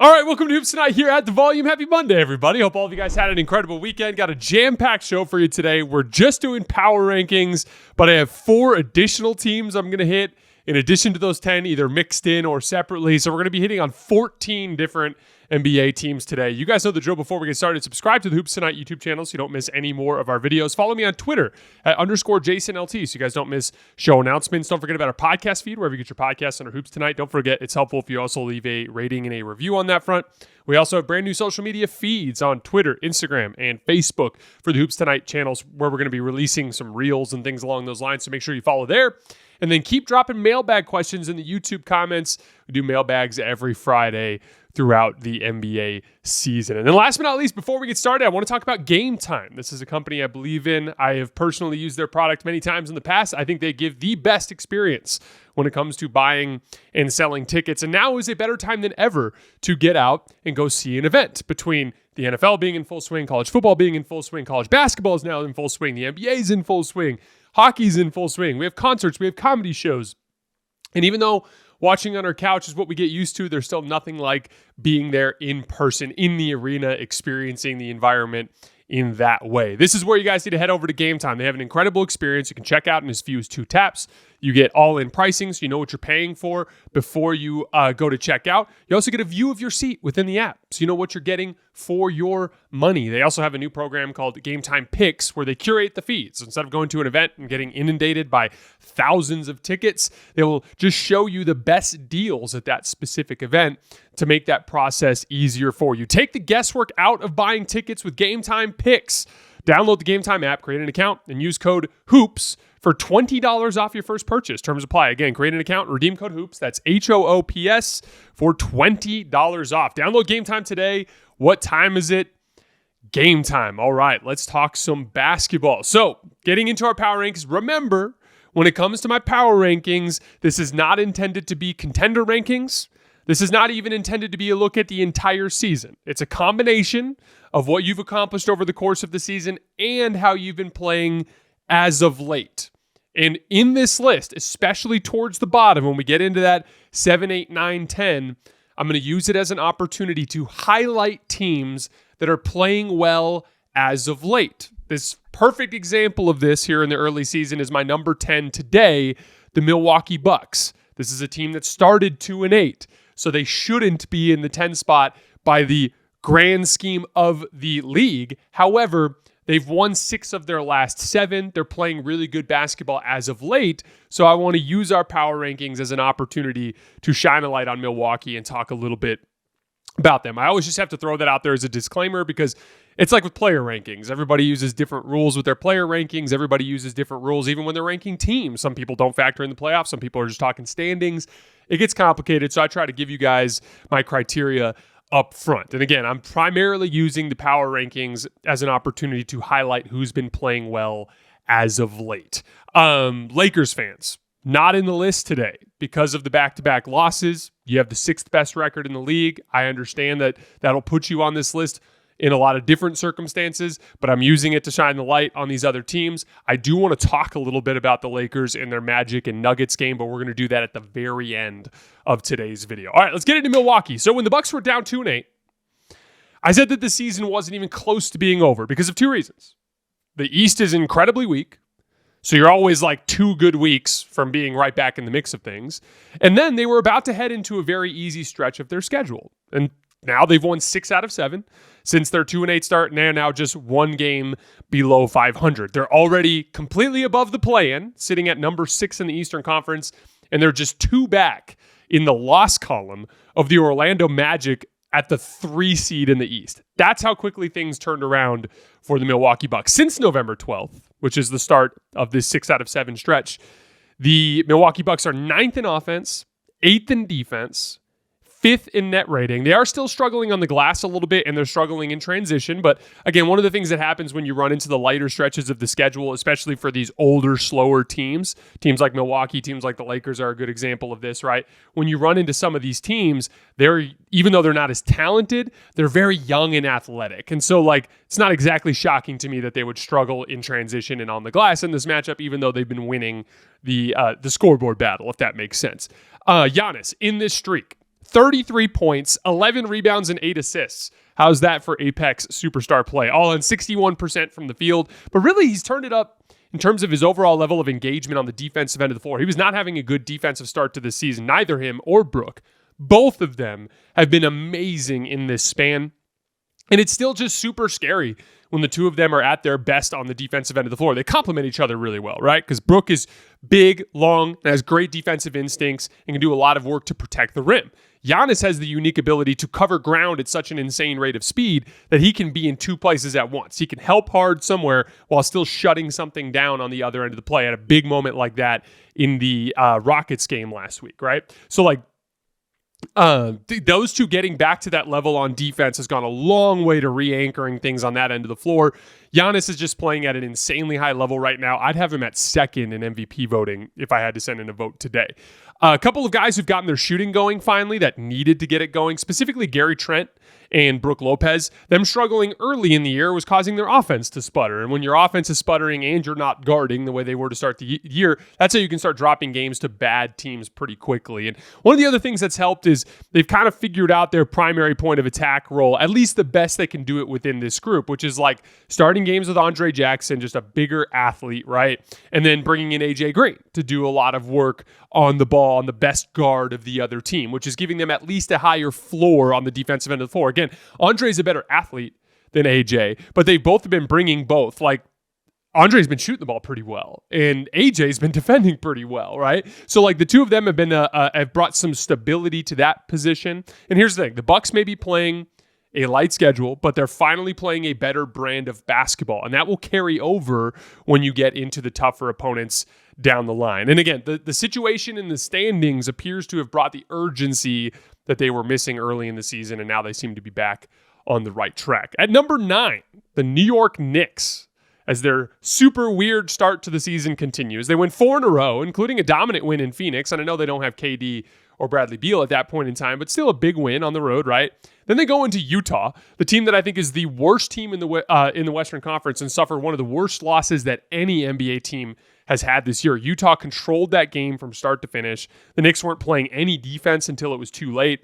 All right, welcome to Hoops Tonight here at The Volume. Happy Monday, everybody. Hope all of you guys had an incredible weekend. Got a jam-packed show for you today. We're just doing power rankings, but I have 4 additional teams I'm going to hit in addition to those 10, either mixed in or separately. So we're going to be hitting on 14 different NBA teams today. You guys know the drill. Before we get started, subscribe to the Hoops Tonight YouTube channel so you don't miss any more of our videos. Follow me on Twitter at _JasonLT so you guys don't miss show announcements. Don't forget about our podcast feed, wherever you get your podcasts under Hoops Tonight. Don't forget, it's helpful if you also leave a rating and a review on that front. We also have brand new social media feeds on Twitter, Instagram, and Facebook for the Hoops Tonight channels, where we're going to be releasing some reels and things along those lines. So make sure you follow there. And then keep dropping mailbag questions in the YouTube comments. We do mailbags every Friday throughout the NBA season. And then last but not least, before we get started, I want to talk about Game Time. This is a company I believe in. I have personally used their product many times in the past. I think they give the best experience when it comes to buying and selling tickets. And now is a better time than ever to get out and go see an event. Between the NFL being in full swing, college football being in full swing, college basketball is now in full swing, the NBA is in full swing, hockey's in full swing. We have concerts, we have comedy shows. And even though watching on our couch is what we get used to, there's still nothing like being there in person, in the arena, experiencing the environment in that way. This is where you guys need to head over to Game Time. They have an incredible experience you can check out in as few as 2 taps. You get all-in pricing, so you know what you're paying for before you go to check out. You also get a view of your seat within the app, so you know what you're getting for your money. They also have a new program called Game Time Picks, where they curate the feeds. Instead of going to an event and getting inundated by thousands of tickets, they will just show you the best deals at that specific event to make that process easier for you. Take the guesswork out of buying tickets with Game Time Picks. Download the Game Time app, create an account, and use code HOOPS for $20 off your first purchase. Terms apply. Again, create an account, redeem code HOOPS. That's HOOPS for $20 off. Download Game Time today. What time is it? Game time. All right, let's talk some basketball. So, getting into our power rankings, remember, when it comes to my power rankings, this is not intended to be contender rankings. This is not even intended to be a look at the entire season. It's a combination of what you've accomplished over the course of the season and how you've been playing as of late. And in this list, especially towards the bottom, when we get into that 7, 8, 9, 10, I'm going to use it as an opportunity to highlight teams that are playing well as of late. This perfect example of this here in the early season is my number 10 today, the Milwaukee Bucks. This is a team that started 2-8, so they shouldn't be in the 10 spot by the grand scheme of the league. However, they've won 6 of their last 7. They're playing really good basketball as of late. So I want to use our power rankings as an opportunity to shine a light on Milwaukee and talk a little bit about them. I always just have to throw that out there as a disclaimer because it's like with player rankings. Everybody uses different rules with their player rankings. Everybody uses different rules even when they're ranking teams. Some people don't factor in the playoffs. Some people are just talking standings. It gets complicated. So I try to give you guys my criteria up front. And again, I'm primarily using the power rankings as an opportunity to highlight who's been playing well as of late. Lakers fans, not in the list today because of the back-to-back losses. You have the 6th best record in the league. I understand that that'll put you on this list in a lot of different circumstances, but I'm using it to shine the light on these other teams. I do want to talk a little bit about the Lakers and their Magic and Nuggets game, but we're going to do that at the very end of today's video. All right, let's get into Milwaukee. So when the Bucks were down 2-8, I said that the season wasn't even close to being over because of 2 reasons. The East is incredibly weak, so you're always like 2 good weeks from being right back in the mix of things. And then they were about to head into a very easy stretch of their schedule. And now they've won 6 out of 7 since their 2-8 start, and they're now just 1 game below 500. They're already completely above the play-in, sitting at number 6 in the Eastern Conference, and they're just 2 back in the loss column of the Orlando Magic at the 3 seed in the East. That's how quickly things turned around for the Milwaukee Bucks. Since November 12th, which is the start of this 6 out of 7 stretch, the Milwaukee Bucks are 9th in offense, 8th in defense, 5th in net rating. They are still struggling on the glass a little bit, and they're struggling in transition. But again, one of the things that happens when you run into the lighter stretches of the schedule, especially for these older, slower teams like Milwaukee, teams like the Lakers are a good example of this, right? When you run into some of these teams, even though they're not as talented, they're very young and athletic. And so it's not exactly shocking to me that they would struggle in transition and on the glass in this matchup, even though they've been winning the scoreboard battle, if that makes sense. Giannis in this streak, 33 points, 11 rebounds, and 8 assists. How's that for Apex superstar play? All in 61% from the field. But really, he's turned it up in terms of his overall level of engagement on the defensive end of the floor. He was not having a good defensive start to the season. Neither him or Brook. Both of them have been amazing in this span. And it's still just super scary when the two of them are at their best on the defensive end of the floor. They complement each other really well, right? Because Brook is big, long, and has great defensive instincts and can do a lot of work to protect the rim. Giannis has the unique ability to cover ground at such an insane rate of speed that he can be in two places at once. He can help hard somewhere while still shutting something down on the other end of the play. At a big moment like that in the Rockets game last week, right? So like, those two getting back to that level on defense has gone a long way to re-anchoring things on that end of the floor. Giannis is just playing at an insanely high level right now. I'd have him at second in MVP voting if I had to send in a vote today. A couple of guys who've gotten their shooting going finally that needed to get it going, specifically Gary Trent and Brook Lopez. Them struggling early in the year was causing their offense to sputter. And when your offense is sputtering and you're not guarding the way they were to start the year, that's how you can start dropping games to bad teams pretty quickly. And one of the other things that's helped is they've kind of figured out their primary point of attack role, at least the best they can do it within this group, which is like starting games with Andre Jackson, just a bigger athlete, right? And then bringing in AJ Green to do a lot of work on the ball on the best guard of the other team, which is giving them at least a higher floor on the defensive end of the floor. Again, Andre's a better athlete than AJ, but they've both been bringing both. Like, Andre's been shooting the ball pretty well, and AJ's been defending pretty well, right? So, like, the two of them have been have brought some stability to that position. And here's the thing: the Bucks may be playing a light schedule, but they're finally playing a better brand of basketball, and that will carry over when you get into the tougher opponents down the line. And again, the situation in the standings appears to have brought the urgency that they were missing early in the season, and now they seem to be back on the right track. At number 9, the New York Knicks, as their super weird start to the season continues. They win 4 in a row, including a dominant win in Phoenix, and I know they don't have KD or Bradley Beal at that point in time, but still a big win on the road, right? Then they go into Utah, the team that I think is the worst team in the Western Conference and suffered one of the worst losses that any NBA team has had this year. Utah controlled that game from start to finish. The Knicks weren't playing any defense until it was too late.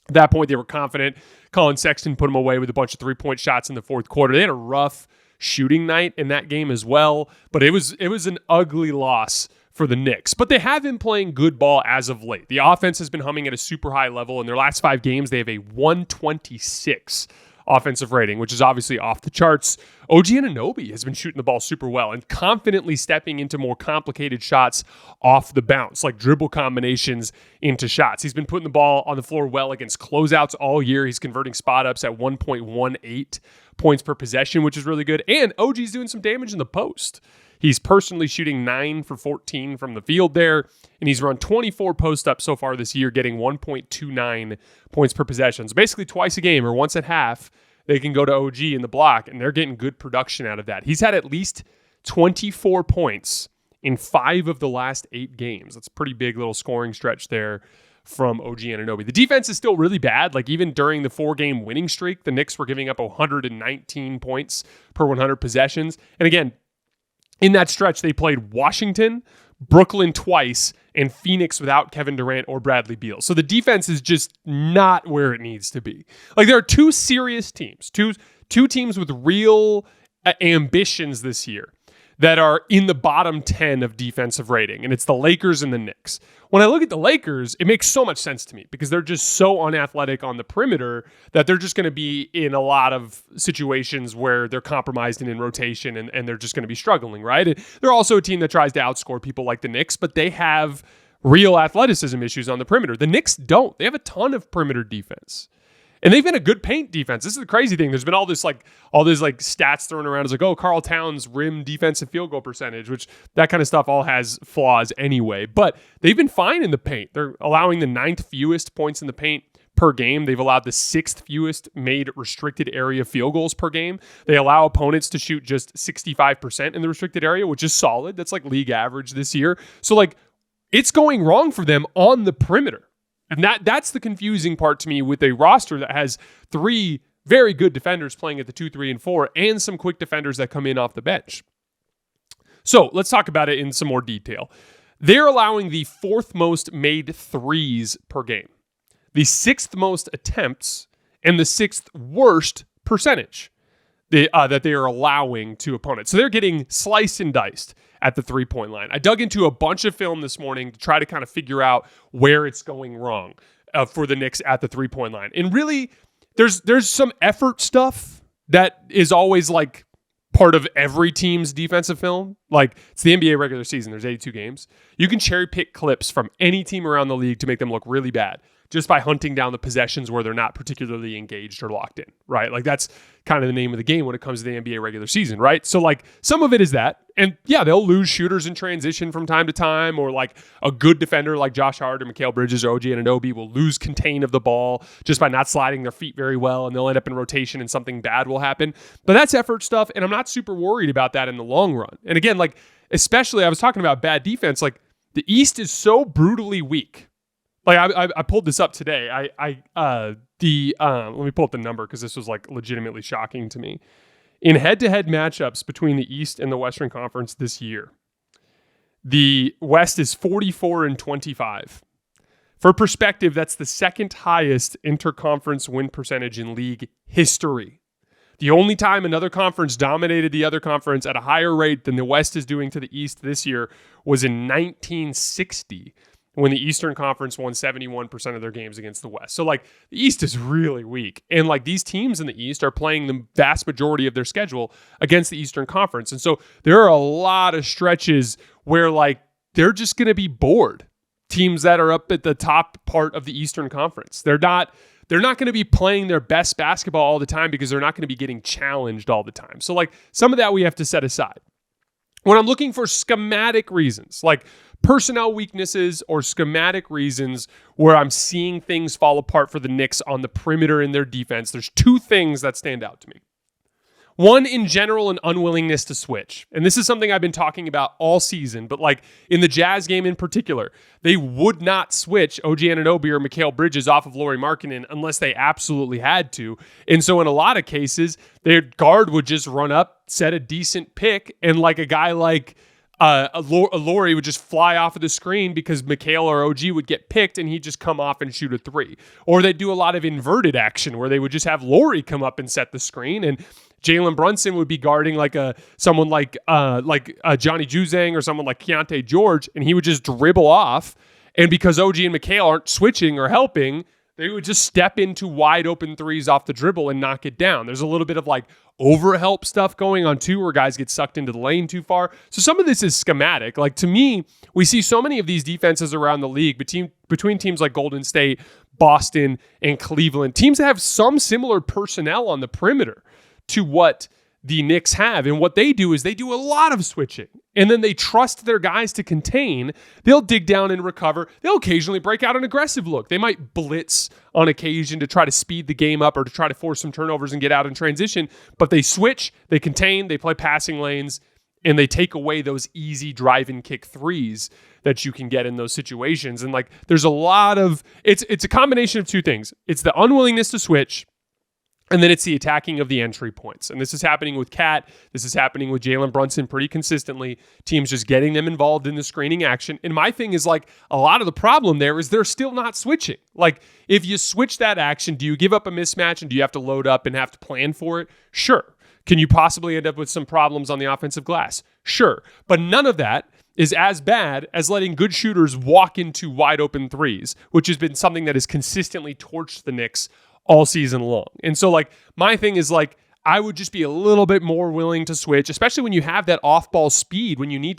At that point, they were confident. Colin Sexton put them away with a bunch of three-point shots in the fourth quarter. They had a rough shooting night in that game as well, but it was an ugly loss for the Knicks. But they have been playing good ball as of late. The offense has been humming at a super high level. In their last 5 games, they have a 126 offensive rating, which is obviously off the charts. OG Anunoby has been shooting the ball super well and confidently stepping into more complicated shots off the bounce, like dribble combinations into shots. He's been putting the ball on the floor well against closeouts all year. He's converting spot ups at 1.18 points per possession, which is really good. And OG's doing some damage in the post. He's personally shooting 9 for 14 from the field there, and he's run 24 post-ups so far this year, getting 1.29 points per possession. So basically twice a game or once at half, they can go to OG in the block, and they're getting good production out of that. He's had at least 24 points in 5 of the last 8 games. That's a pretty big little scoring stretch there from OG Anunoby. The defense is still really bad. Like, even during the 4-game winning streak, the Knicks were giving up 119 points per 100 possessions. And again, in that stretch, they played Washington, Brooklyn twice, and Phoenix without Kevin Durant or Bradley Beal. So the defense is just not where it needs to be. Like, there are 2 serious teams, two teams with real ambitions this year that are in the bottom 10 of defensive rating, and it's the Lakers and the Knicks. When I look at the Lakers, it makes so much sense to me because they're just so unathletic on the perimeter that they're just going to be in a lot of situations where they're compromised and in rotation, and they're just going to be struggling, right? And they're also a team that tries to outscore people like the Knicks, but they have real athleticism issues on the perimeter. The Knicks don't. They have a ton of perimeter defense. And they've been a good paint defense. This is the crazy thing. There's been all these stats thrown around. It's like, oh, Karl Towns' rim defensive field goal percentage, which that kind of stuff all has flaws anyway. But they've been fine in the paint. They're allowing the 9th fewest points in the paint per game. They've allowed the 6th fewest made restricted area field goals per game. They allow opponents to shoot just 65% in the restricted area, which is solid. That's like league average this year. So, like, it's going wrong for them on the perimeter. And that's the confusing part to me with a roster that has 3 very good defenders playing at the 2, 3, and 4, and some quick defenders that come in off the bench. So let's talk about it in some more detail. They're allowing the 4th most made threes per game. the 6th most attempts and the 6th worst percentage that they are allowing to opponents. So they're getting sliced and diced at the 3-point line. I dug into a bunch of film this morning to try to kind of figure out where it's going wrong for the Knicks at the 3-point line. And really, there's some effort stuff that is always like part of every team's defensive film. Like, it's the NBA regular season. There's 82 games. You can cherry pick clips from any team around the league to make them look really bad just by hunting down the possessions where they're not particularly engaged or locked in, right? Like, that's kind of the name of the game when it comes to the NBA regular season, right? So, like, some of it is that. And yeah, they'll lose shooters in transition from time to time, or like a good defender like Josh Hart or Mikal Bridges or OG Anunoby will lose contain of the ball just by not sliding their feet very well, and they'll end up in rotation and something bad will happen. But that's effort stuff, and I'm not super worried about that in the long run. And again, like, especially I was talking about bad defense, like the East is so brutally weak. Like, I pulled this up today. Let me pull up the number because this was like legitimately shocking to me. In head-to-head matchups between the East and the Western Conference this year, the West is 44-25. For perspective, that's the second highest interconference win percentage in league history. The only time another conference dominated the other conference at a higher rate than the West is doing to the East this year was in 1960, when the Eastern Conference won 71% of their games against the West. So, like, the East is really weak. And, like, these teams in the East are playing the vast majority of their schedule against the Eastern Conference. And so there are a lot of stretches where, like, they're just going to be bored. Teams that are up at the top part of the Eastern Conference. They're not going to be playing their best basketball all the time because they're not going to be getting challenged all the time. So, like, some of that we have to set aside. When I'm looking for schematic reasons, like personnel weaknesses or schematic reasons where I'm seeing things fall apart for the Knicks on the perimeter in their defense, there's two things that stand out to me. One, in general, an unwillingness to switch. And this is something I've been talking about all season, but like in the Jazz game in particular, they would not switch OG Anunoby or Mikal Bridges off of Lauri Markkanen unless they absolutely had to. And so in a lot of cases, their guard would just run up, set a decent pick, and like a guy like Lauri would just fly off of the screen because Mikal or OG would get picked and he'd just come off and shoot a three. Or they'd do a lot of inverted action where they would just have Lauri come up and set the screen, and Jalen Brunson would be guarding someone like Johnny Juzang or someone like Keontae George, and he would just dribble off. And because OG and Mikal aren't switching or helping, they would just step into wide open threes off the dribble and knock it down. There's a little bit of like overhelp stuff going on too, where guys get sucked into the lane too far. So some of this is schematic. Like, to me, we see so many of these defenses around the league between teams like Golden State, Boston, and Cleveland, teams that have some similar personnel on the perimeter to what the Knicks have. And what they do is they do a lot of switching, and then they trust their guys to contain. They'll dig down and recover. They'll occasionally break out an aggressive look. They might blitz on occasion to try to speed the game up or to try to force some turnovers and get out in transition, but they switch, they contain, they play passing lanes, and they take away those easy drive and kick threes that you can get in those situations. And like, there's a lot of, it's a combination of two things. It's the unwillingness to switch, and then it's the attacking of the entry points. And this is happening with Cat. This is happening with Jalen Brunson pretty consistently. Teams just getting them involved in the screening action. And my thing is, like, a lot of the problem there is they're still not switching. Like, if you switch that action, do you give up a mismatch and do you have to load up and have to plan for it? Sure. Can you possibly end up with some problems on the offensive glass? Sure. But none of that is as bad as letting good shooters walk into wide open threes, which has been something that has consistently torched the Knicks all season long. And so, like, my thing is, like, I would just be a little bit more willing to switch, especially when you have that off-ball speed. When you need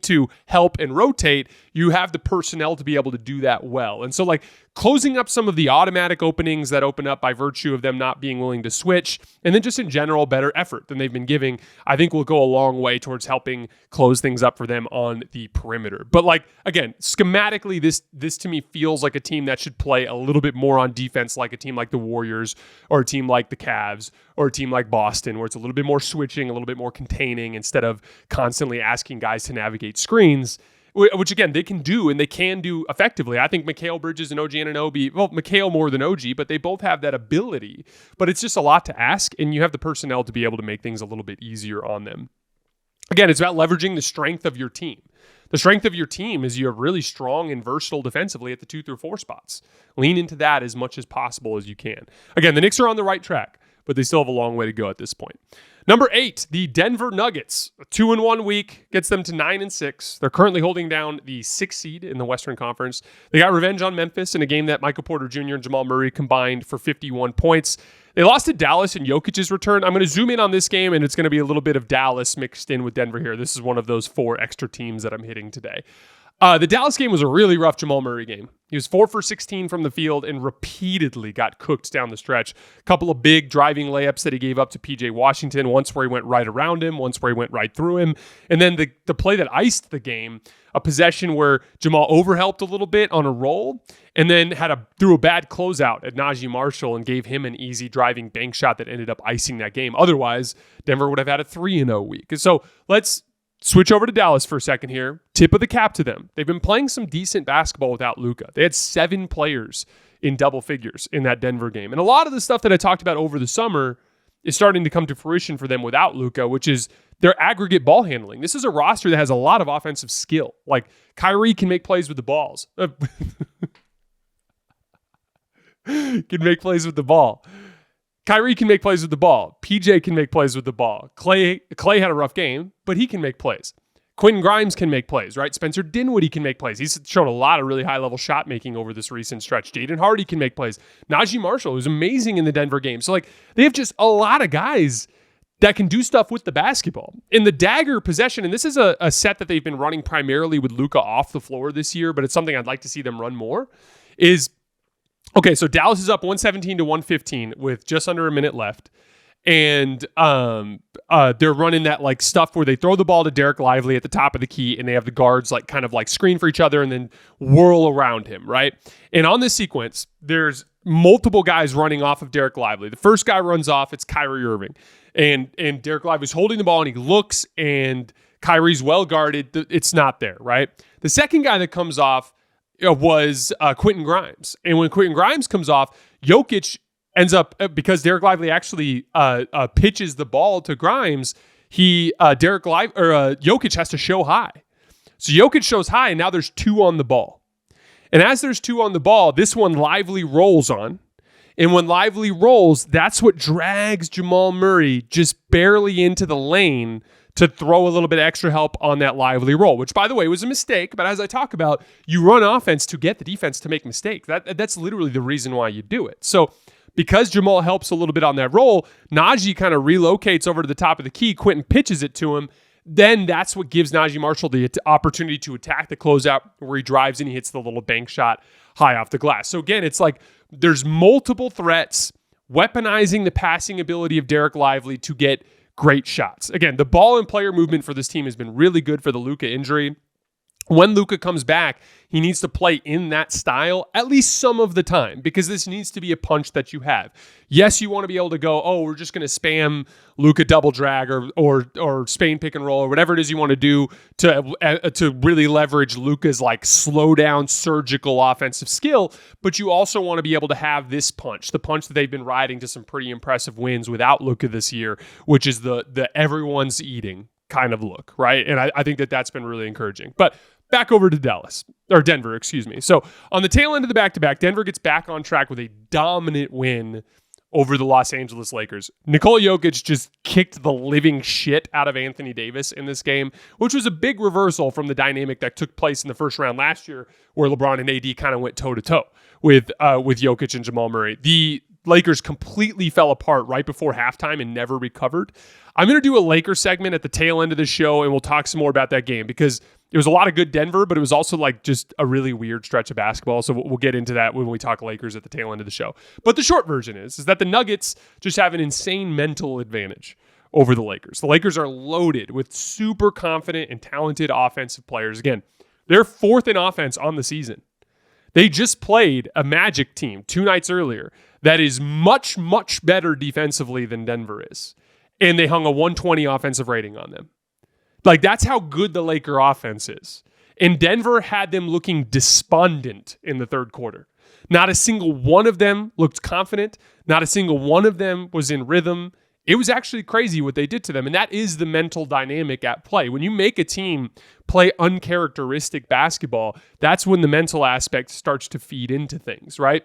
to help and rotate, you have the personnel to be able to do that well. And so, like, closing up some of the automatic openings that open up by virtue of them not being willing to switch, and then just in general better effort than they've been giving, I think will go a long way towards helping close things up for them on the perimeter. But, like, again, schematically, this to me feels like a team that should play a little bit more on defense, like a team like the Warriors or a team like the Cavs or a team like Boston, where it's a little bit more switching, a little bit more containing instead of constantly asking guys to navigate screens, which, again, they can do, and they can do effectively. I think Mikal Bridges and OG Anunoby, well, Mikal more than OG, but they both have that ability. But it's just a lot to ask, and you have the personnel to be able to make things a little bit easier on them. Again, it's about leveraging the strength of your team. The strength of your team is you have really strong and versatile defensively at the 2 through 4 spots. Lean into that as much as possible as you can. Again, the Knicks are on the right track, but they still have a long way to go at this point. Number 8, the Denver Nuggets. A 2-1 week gets them to 9-6. They're currently holding down the 6th seed in the Western Conference. They got revenge on Memphis in a game that Michael Porter Jr. and Jamal Murray combined for 51 points. They lost to Dallas in Jokic's return. I'm going to zoom in on this game, and it's going to be a little bit of Dallas mixed in with Denver here. This is one of those 4 extra teams that I'm hitting today. The Dallas game was a really rough Jamal Murray game. He was 4 for 16 from the field and repeatedly got cooked down the stretch. A couple of big driving layups that he gave up to PJ Washington, once where he went right around him, once where he went right through him. And then the play that iced the game, a possession where Jamal overhelped a little bit on a roll and then threw a bad closeout at Najee Marshall and gave him an easy driving bank shot that ended up icing that game. Otherwise, Denver would have had a 3-0 week. And so let's switch over to Dallas for a second here. Tip of the cap to them. They've been playing some decent basketball without Luka. They had 7 players in double figures in that Denver game. And a lot of the stuff that I talked about over the summer is starting to come to fruition for them without Luka, which is their aggregate ball handling. This is a roster that has a lot of offensive skill. Like Kyrie can make plays with the balls. Can make plays with the ball. Kyrie can make plays with the ball. PJ can make plays with the ball. Clay had a rough game, but he can make plays. Quentin Grimes can make plays, right? Spencer Dinwiddie can make plays. He's shown a lot of really high-level shot making over this recent stretch. Jaden Hardy can make plays. Najee Marshall was amazing in the Denver game. So, they have just a lot of guys that can do stuff with the basketball. In the dagger possession, and this is a set that they've been running primarily with Luka off the floor this year, but it's something I'd like to see them run more, is okay, so Dallas is up 117-115 with just under a minute left. And they're running that stuff where they throw the ball to Derek Lively at the top of the key and they have the guards kind of screen for each other and then whirl around him, right? And on this sequence, there's multiple guys running off of Derek Lively. The first guy runs off, it's Kyrie Irving. And Derek Lively's holding the ball and he looks and Kyrie's well guarded. It's not there, right? The second guy that comes off was Quentin Grimes. And when Quentin Grimes comes off, Jokic ends up, because Derek Lively actually pitches the ball to Grimes, Jokic has to show high. So Jokic shows high, and now there's 2 on the ball. And as there's 2 on the ball, this one Lively rolls on. And when Lively rolls, that's what drags Jamal Murray just barely into the lane to throw a little bit extra help on that Lively roll, which, by the way, was a mistake. But as I talk about, you run offense to get the defense to make mistakes. That's literally the reason why you do it. So because Jamal helps a little bit on that roll, Najee kind of relocates over to the top of the key. Quentin pitches it to him. Then that's what gives Najee Marshall the opportunity to attack the closeout where he drives and he hits the little bank shot high off the glass. So again, it's there's multiple threats weaponizing the passing ability of Derek Lively to get great shots. Again, the ball and player movement for this team has been really good for the Luka injury. When Luka comes back, he needs to play in that style at least some of the time because this needs to be a punch that you have. Yes, you want to be able to go, we're just going to spam Luka double drag or Spain pick and roll or whatever it is you want to do to really leverage Luka's slow down surgical offensive skill. But you also want to be able to have this punch, the punch that they've been riding to some pretty impressive wins without Luka this year, which is the everyone's eating kind of look, right? And I think that's been really encouraging. But back over to Denver, excuse me. So on the tail end of the back-to-back, Denver gets back on track with a dominant win over the Los Angeles Lakers. Nikola Jokic just kicked the living shit out of Anthony Davis in this game, which was a big reversal from the dynamic that took place in the first round last year where LeBron and AD kind of went toe-to-toe with Jokic and Jamal Murray. The Lakers completely fell apart right before halftime and never recovered. I'm going to do a Lakers segment at the tail end of the show, and we'll talk some more about that game because it was a lot of good Denver, but it was also just a really weird stretch of basketball. So we'll get into that when we talk Lakers at the tail end of the show. But the short version is that the Nuggets just have an insane mental advantage over the Lakers. The Lakers are loaded with super confident and talented offensive players. Again, they're 4th in offense on the season. They just played a Magic team 2 nights earlier that is much, much better defensively than Denver is. And they hung a 120 offensive rating on them. That's how good the Laker offense is. And Denver had them looking despondent in the third quarter. Not a single one of them looked confident. Not a single one of them was in rhythm. it was actually crazy what they did to them. And that is the mental dynamic at play. When you make a team play uncharacteristic basketball, that's when the mental aspect starts to feed into things, right?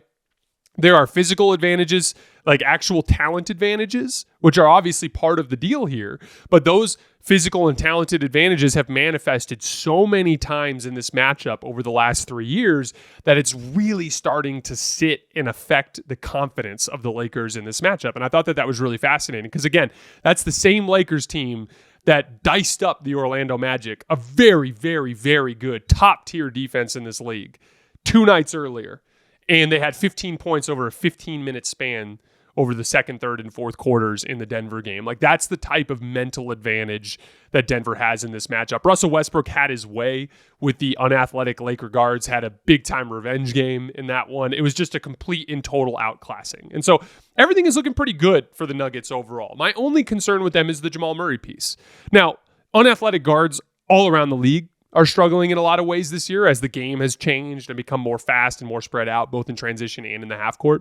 There are physical advantages, like actual talent advantages, which are obviously part of the deal here. But those physical and talented advantages have manifested so many times in this matchup over the last 3 years that it's really starting to sit and affect the confidence of the Lakers in this matchup. And I thought that was really fascinating because, again, that's the same Lakers team that diced up the Orlando Magic, a very, very, very good top-tier defense in this league, 2 nights earlier. And they had 15 points over a 15-minute span over the second, third, and fourth quarters in the Denver game. Like, that's the type of mental advantage that Denver has in this matchup. Russell Westbrook had his way with the unathletic Laker guards, had a big-time revenge game in that one. It was just a complete and total outclassing. And so everything is looking pretty good for the Nuggets overall. My only concern with them is the Jamal Murray piece. Now, unathletic guards all around the league are struggling in a lot of ways this year as the game has changed and become more fast and more spread out, both in transition and in the half court.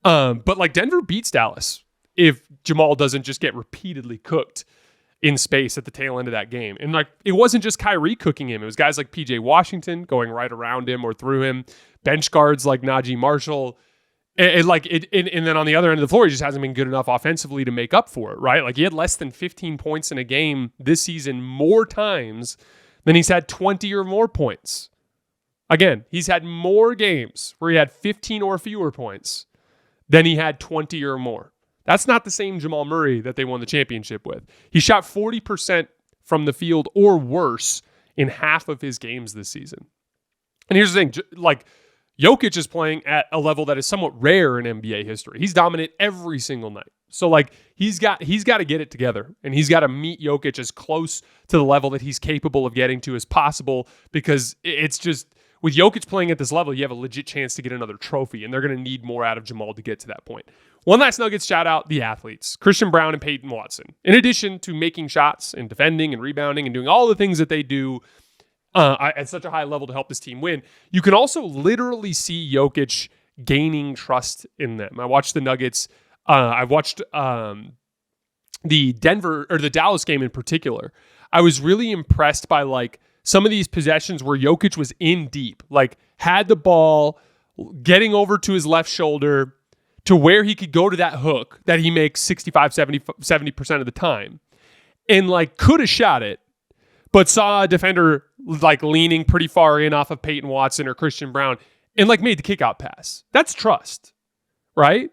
But like Denver beats Dallas if Jamal doesn't just get repeatedly cooked in space at the tail end of that game. And like, it wasn't just Kyrie cooking him. It was guys like PJ Washington going right around him or through him, bench guards like Najee Marshall. And then on the other end of the floor, he just hasn't been good enough offensively to make up for it, right? Like, he had less than 15 points in a game this season more times than he's had 20 or more points. Again, he's had more games where he had 15 or fewer points than he had 20 or more. That's not the same Jamal Murray that they won the championship with. He shot 40% from the field or worse in half of his games this season. And here's the thing, like, Jokic is playing at a level that is somewhat rare in NBA history. He's dominant every single night. So like, he's got to get it together, and he's got to meet Jokic as close to the level that he's capable of getting to as possible, because it's just, with Jokic playing at this level, you have a legit chance to get another trophy, and they're going to need more out of Jamal to get to that point. One last Nuggets shout out, the athletes, Christian Braun and Peyton Watson. In addition to making shots and defending and rebounding and doing all the things that they do at such a high level to help this team win, you can also literally see Jokic gaining trust in them. I watched the Nuggets. I've watched the Dallas game in particular. I was really impressed by like some of these possessions where Jokic was in deep, like had the ball, getting over to his left shoulder to where he could go to that hook that he makes 65, 70% of the time, and like could have shot it, but saw a defender like leaning pretty far in off of Peyton Watson or Christian Braun and like made the kickout pass. That's trust, right?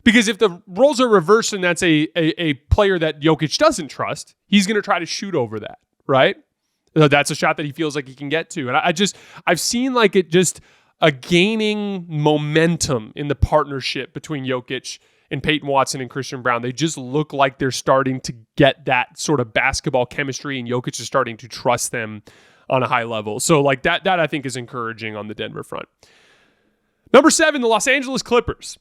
Because if the roles are reversed and that's a player that Jokic doesn't trust, he's going to try to shoot over that, right? That's a shot that he feels like he can get to. And I've seen like it just a gaining momentum in the partnership between Jokic and Peyton Watson and Christian Braun. They just look like they're starting to get that sort of basketball chemistry, and Jokic is starting to trust them on a high level. So like that I think is encouraging on the Denver front. Number 7, the Los Angeles Clippers.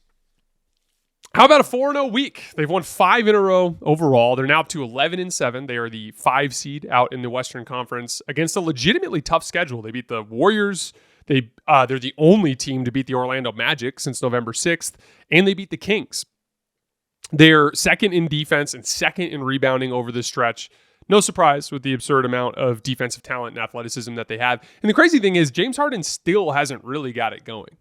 How about a 4-0 week? They've won 5 in a row overall. They're now up to 11-7. They are the 5 seed out in the Western Conference against a legitimately tough schedule. They beat the Warriors. They're the only team to beat the Orlando Magic since November 6th, and they beat the Kings. They're second in defense and second in rebounding over this stretch. No surprise with the absurd amount of defensive talent and athleticism that they have. And the crazy thing is, James Harden still hasn't really got it going.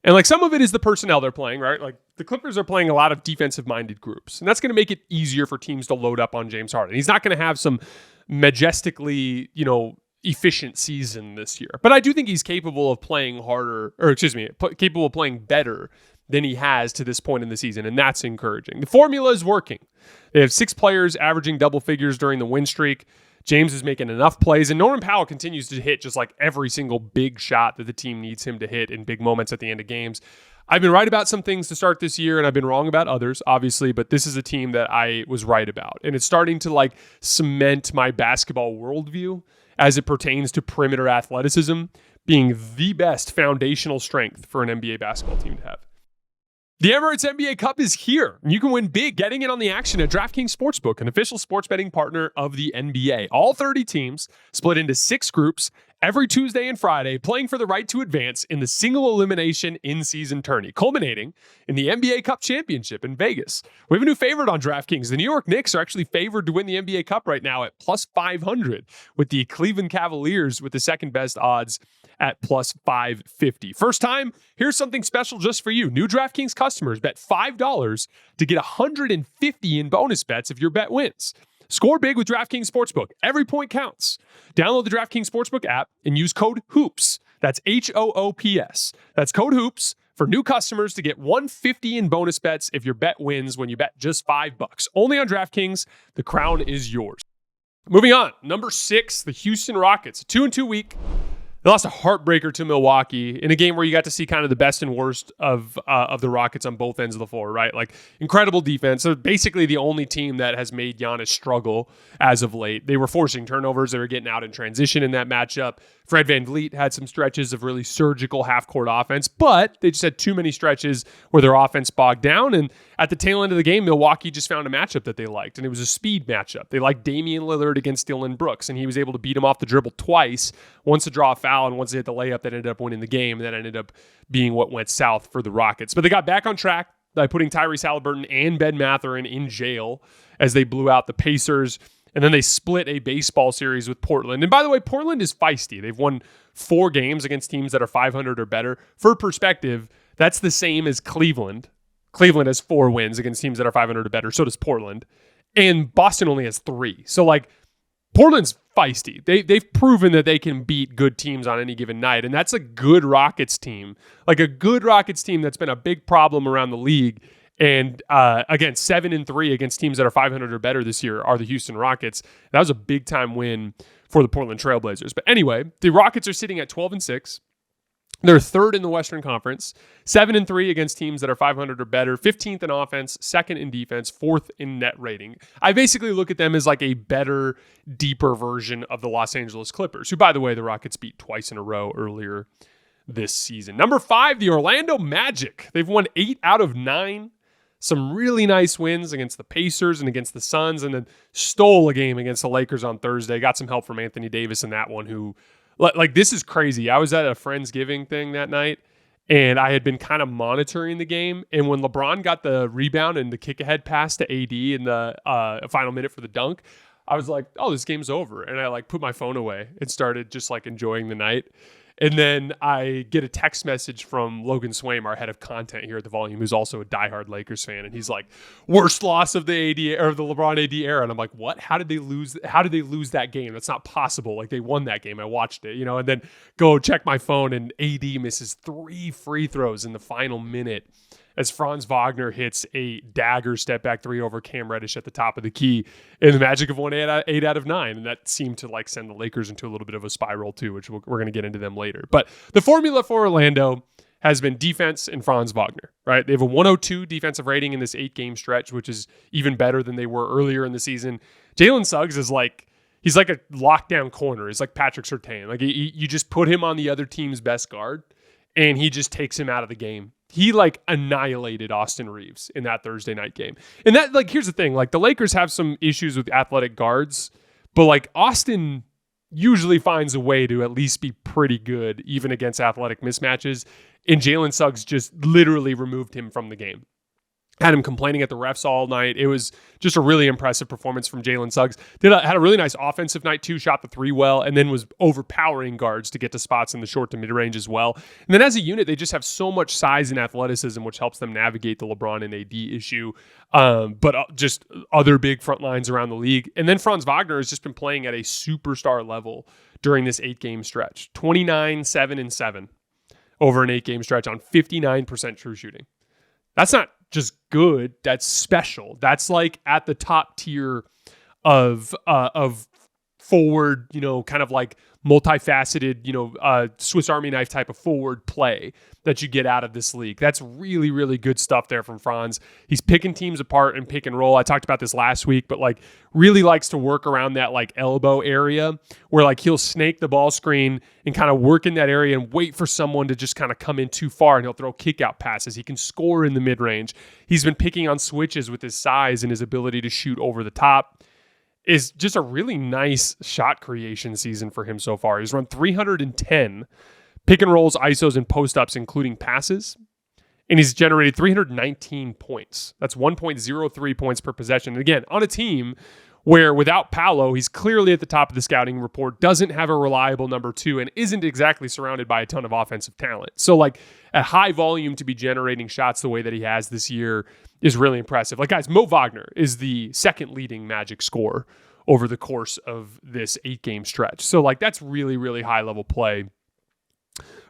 And like some of it is the personnel they're playing, right? Like the Clippers are playing a lot of defensive-minded groups, and that's going to make it easier for teams to load up on James Harden. He's not going to have some majestically, efficient season this year, but I do think he's capable of playing capable of playing better than he has to this point in the season, and that's encouraging. The formula is working. They have 6 players averaging double figures during the win streak. James is making enough plays, and Norman Powell continues to hit just like every single big shot that the team needs him to hit in big moments at the end of games. I've been right about some things to start this year, and I've been wrong about others, obviously, but this is a team that I was right about. And it's starting to like cement my basketball worldview as it pertains to perimeter athleticism being the best foundational strength for an NBA basketball team to have. The Emirates NBA Cup is here, and you can win big getting in on the action at DraftKings Sportsbook, an official sports betting partner of the NBA. All 30 teams split into 6 groups. every Tuesday and Friday, playing for the right to advance in the single elimination in-season tourney, culminating in the NBA Cup Championship in Vegas. We have a new favorite on DraftKings. The New York Knicks are actually favored to win the NBA Cup right now at plus 500, with the Cleveland Cavaliers with the second best odds at plus 550. First time, here's something special just for you. New DraftKings customers bet $5 to get $150 in bonus bets if your bet wins. Score big with DraftKings Sportsbook. Every point counts. Download the DraftKings Sportsbook app and use code HOOPS. That's HOOPS. That's code HOOPS for new customers to get $150 in bonus bets if your bet wins when you bet just $5. Only on DraftKings. The crown is yours. Moving on. Number 6, the Houston Rockets. A 2-2 week. They lost a heartbreaker to Milwaukee in a game where you got to see kind of the best and worst of the Rockets on both ends of the floor, right? Like, incredible defense. They're basically the only team that has made Giannis struggle as of late. They were forcing turnovers. They were getting out in transition in that matchup. Fred VanVleet had some stretches of really surgical half-court offense, but they just had too many stretches where their offense bogged down. And at the tail end of the game, Milwaukee just found a matchup that they liked, and it was a speed matchup. They liked Damian Lillard against Dillon Brooks, and he was able to beat him off the dribble twice, once to draw a foul and once to hit the layup that ended up winning the game, and that ended up being what went south for the Rockets. But they got back on track by putting Tyrese Haliburton and Ben Mathurin in jail as they blew out the Pacers. And then they split a baseball series with Portland. And by the way, Portland is feisty. They've won 4 games against teams that are 500 or better. For perspective, that's the same as Cleveland. Cleveland has 4 wins against teams that are 500 or better. So does Portland. And Boston only has 3. So, like, Portland's feisty. They've proven that they can beat good teams on any given night. And that's a good Rockets team. Like, a good Rockets team that's been a big problem around the league. And again, 7-3 against teams that are 500 or better this year are the Houston Rockets. That was a big time win for the Portland Trailblazers. But anyway, the Rockets are sitting at 12-6. They're third in the Western Conference, 7-3 against teams that are 500 or better, 15th in offense, second in defense, 4th in net rating. I basically look at them as like a better, deeper version of the Los Angeles Clippers, who, by the way, the Rockets beat twice in a row earlier this season. Number 5, the Orlando Magic. They've won 8 out of 9. Some really nice wins against the Pacers and against the Suns, and then stole a game against the Lakers on Thursday. Got some help from Anthony Davis in that one, who, like, this is crazy. I was at a Friendsgiving thing that night, and I had been kind of monitoring the game. And when LeBron got the rebound and the kick-ahead pass to AD in the final minute for the dunk, I was like, oh, this game's over. And I, like, put my phone away and started just, like, enjoying the night. And then I get a text message from Logan Swaim, our head of content here at The Volume, who's also a diehard Lakers fan. And he's like, worst loss of the AD or the LeBron AD era. And I'm like, what? How did they lose? How did they lose that game? That's not possible. Like, they won that game. I watched it, you know, and then go check my phone, and AD misses 3 free throws in the final minute as Franz Wagner hits a dagger step back 3 over Cam Reddish at the top of the key. And the Magic have won 8 out of 9. And that seemed to, like, send the Lakers into a little bit of a spiral too, which we're going to get into them later. But the formula for Orlando has been defense and Franz Wagner, right? They have a 102 defensive rating in this 8-game stretch, which is even better than they were earlier in the season. Jalen Suggs is like, he's like a lockdown corner. He's like Patrick Surtain. Like, you just put him on the other team's best guard, and he just takes him out of the game. He, like, annihilated Austin Reeves in that Thursday night game. And that, like, here's the thing. Like, the Lakers have some issues with athletic guards, but, like, Austin usually finds a way to at least be pretty good, even against athletic mismatches. And Jalen Suggs just literally removed him from the game. Had him complaining at the refs all night. It was just a really impressive performance from Jalen Suggs. Had a really nice offensive night too, shot the 3 well, and then was overpowering guards to get to spots in the short to mid-range as well. And then as a unit, they just have so much size and athleticism, which helps them navigate the LeBron and AD issue, but just other big front lines around the league. And then Franz Wagner has just been playing at a superstar level during this 8-game stretch. 29, 7, and 7 over an 8-game stretch on 59% true shooting. That's not just good, that's special. That's like at the top tier of forward, you know, kind of like multifaceted, you know, Swiss Army knife type of forward play that you get out of this league. That's really, really good stuff there from Franz. He's picking teams apart and pick and roll. I talked about this last week, but like really likes to work around that like elbow area where like he'll snake the ball screen and kind of work in that area and wait for someone to just kind of come in too far, and he'll throw kick out passes. He can score in the mid range. He's been picking on switches with his size and his ability to shoot over the top. is just a really nice shot creation season for him so far. He's run 310 pick and rolls, ISOs, and post-ups, including passes. And he's generated 319 points. That's 1.03 points per possession. And again, on a team where without Paolo, he's clearly at the top of the scouting report, doesn't have a reliable number two, and isn't exactly surrounded by a ton of offensive talent. So like at high volume to be generating shots the way that he has this year is really impressive. Like guys, Mo Wagner is the second leading Magic scorer over the course of this 8-game stretch. So like that's really, really high level play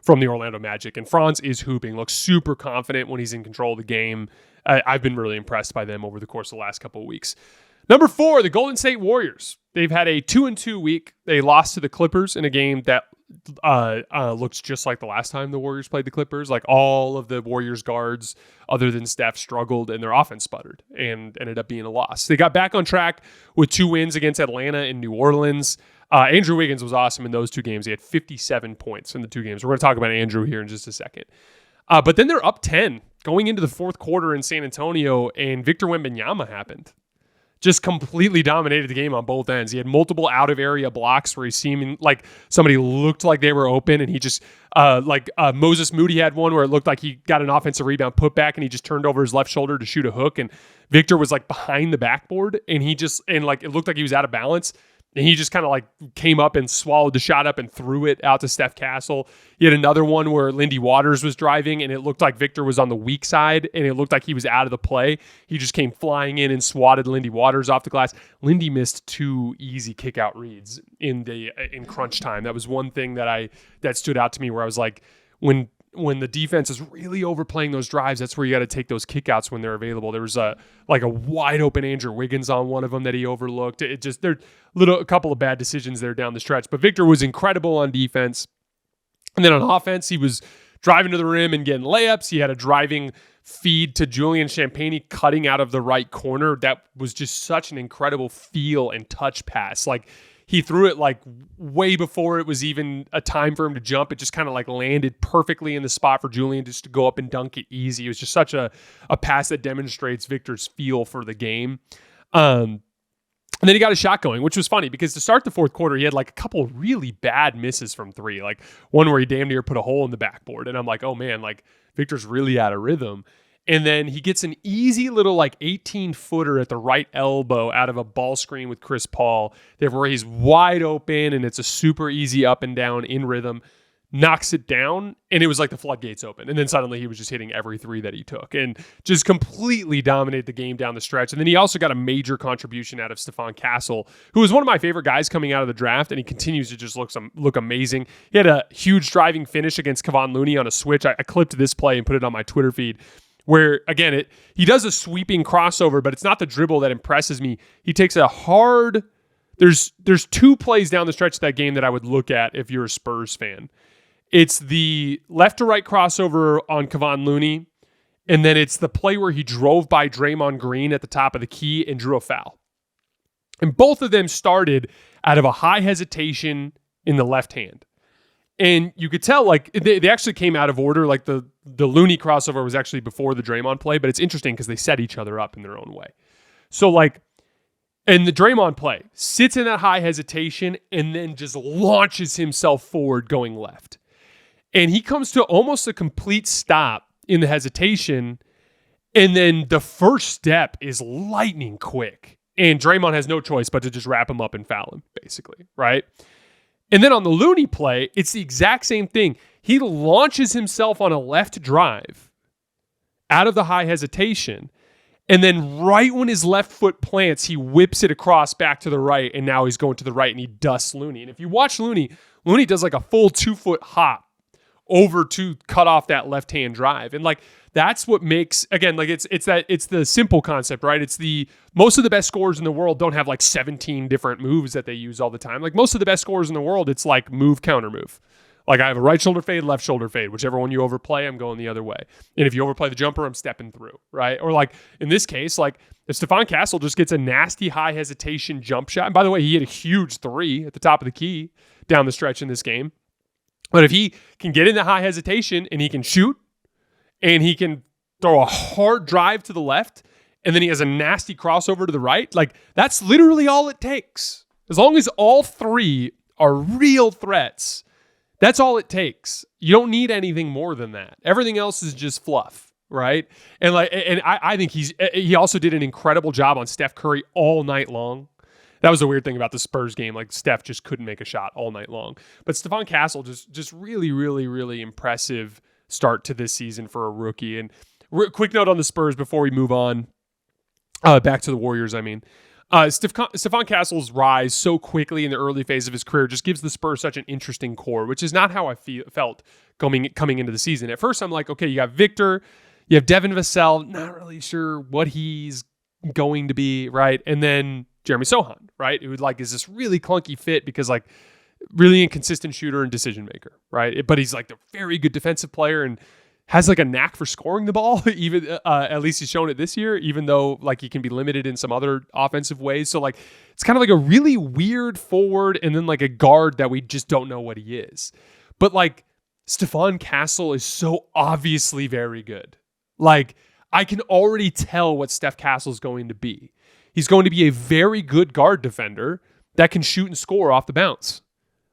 from the Orlando Magic. And Franz is hooping, looks super confident when he's in control of the game. I've been really impressed by them over the course of the last couple of weeks. Number 4, the Golden State Warriors. They've had a 2-2 week. They lost to the Clippers in a game that looks just like the last time the Warriors played the Clippers. Like all of the Warriors guards, other than Steph, struggled and their offense sputtered and ended up being a loss. They got back on track with 2 wins against Atlanta and New Orleans. Andrew Wiggins was awesome in those 2 games. He had 57 points in the 2 games. We're going to talk about Andrew here in just a second. But then they're up 10 going into the fourth quarter in San Antonio, and Victor Wembanyama happened. Just completely dominated the game on both ends. He had multiple out-of-area blocks where he seemed like somebody looked like they were open, and he just, Moses Moody had one where it looked like he got an offensive rebound put back, and he just turned over his left shoulder to shoot a hook, and Victor was like behind the backboard, and it looked like he was out of balance. And he just kind of like came up and swallowed the shot up and threw it out to Steph Castle. He had another one where Lindy Waters was driving and it looked like Victor was on the weak side and it looked like he was out of the play. He just came flying in and swatted Lindy Waters off the glass. Lindy missed 2 easy kick out reads in crunch time. That was one thing that stood out to me where I was like, when the defense is really overplaying those drives, that's where you got to take those kickouts when they're available. There was a wide open Andrew Wiggins on one of them that he overlooked. There's a couple of bad decisions there down the stretch, but Victor was incredible on defense. And then on offense, he was driving to the rim and getting layups. He had a driving feed to Julian Champagnie cutting out of the right corner. That was just such an incredible feel and touch pass. Like he threw it like way before it was even a time for him to jump. It just kind of like landed perfectly in the spot for Julian just to go up and dunk it easy. It was just such a pass that demonstrates Victor's feel for the game. And then he got a shot going, which was funny because to start the fourth quarter, he had like a couple really bad misses from 3, like one where he damn near put a hole in the backboard. And I'm like, oh man, like Victor's really out of rhythm. And then he gets an easy little like 18-footer at the right elbow out of a ball screen with Chris Paul, where he's wide open and it's a super easy up and down in rhythm, knocks it down, and it was like the floodgates open. And then suddenly he was just hitting every 3 that he took and just completely dominated the game down the stretch. And then he also got a major contribution out of Stephon Castle, who was one of my favorite guys coming out of the draft, and he continues to just look amazing. He had a huge driving finish against Kevon Looney on a switch. I clipped this play and put it on my Twitter feed, where, again, he does a sweeping crossover, but it's not the dribble that impresses me. He takes a hard... There's 2 plays down the stretch of that game that I would look at if you're a Spurs fan. It's the left-to-right crossover on Kevon Looney, and then it's the play where he drove by Draymond Green at the top of the key and drew a foul. And both of them started out of a high hesitation in the left hand. And you could tell, like, they actually came out of order. Like, the Looney crossover was actually before the Draymond play, but it's interesting because they set each other up in their own way. So, like, and the Draymond play sits in that high hesitation and then just launches himself forward going left. And he comes to almost a complete stop in the hesitation, and then the first step is lightning quick. And Draymond has no choice but to just wrap him up and foul him, basically, right? And then on the Looney play, it's the exact same thing. He launches himself on a left drive out of the high hesitation, and then right when his left foot plants, he whips it across back to the right, and now he's going to the right, and he dusts Looney. And if you watch Looney does like a full 2-foot hop over to cut off that left-hand drive. And like that's what makes, again, like it's the simple concept, right? It's most of the best scorers in the world don't have like 17 different moves that they use all the time. Like most of the best scorers in the world, it's like move, counter move. Like I have a right shoulder fade, left shoulder fade. Whichever one you overplay, I'm going the other way. And if you overplay the jumper, I'm stepping through, right? Or like in this case, like if Stephon Castle just gets a nasty high hesitation jump shot, and by the way, he hit a huge 3 at the top of the key down the stretch in this game. But if he can get in the high hesitation and he can shoot and he can throw a hard drive to the left and then he has a nasty crossover to the right. Like, that's literally all it takes. As long as all three are real threats, that's all it takes. You don't need anything more than that. Everything else is just fluff, right? And I think he also did an incredible job on Steph Curry all night long. That was the weird thing about the Spurs game. Like, Steph just couldn't make a shot all night long. But Stephon Castle, just really, really, really impressive start to this season for a rookie. And quick note on the Spurs before we move on. Back to the Warriors, I mean. Stephon Castle's rise so quickly in the early phase of his career just gives the Spurs such an interesting core, which is not how I felt coming into the season. At first, I'm like, okay, you got Victor, you have Devin Vassell, not really sure what he's going to be, right? And then Jeremy Sohan, right? It would like is this really clunky fit because like really inconsistent shooter and decision maker, right? But he's like a very good defensive player and has like a knack for scoring the ball. Even at least he's shown it this year, even though like he can be limited in some other offensive ways. So like it's kind of like a really weird forward and then like a guard that we just don't know what he is. But like Stephon Castle is so obviously very good. Like I can already tell what Steph Castle is going to be. He's going to be a very good guard defender that can shoot and score off the bounce.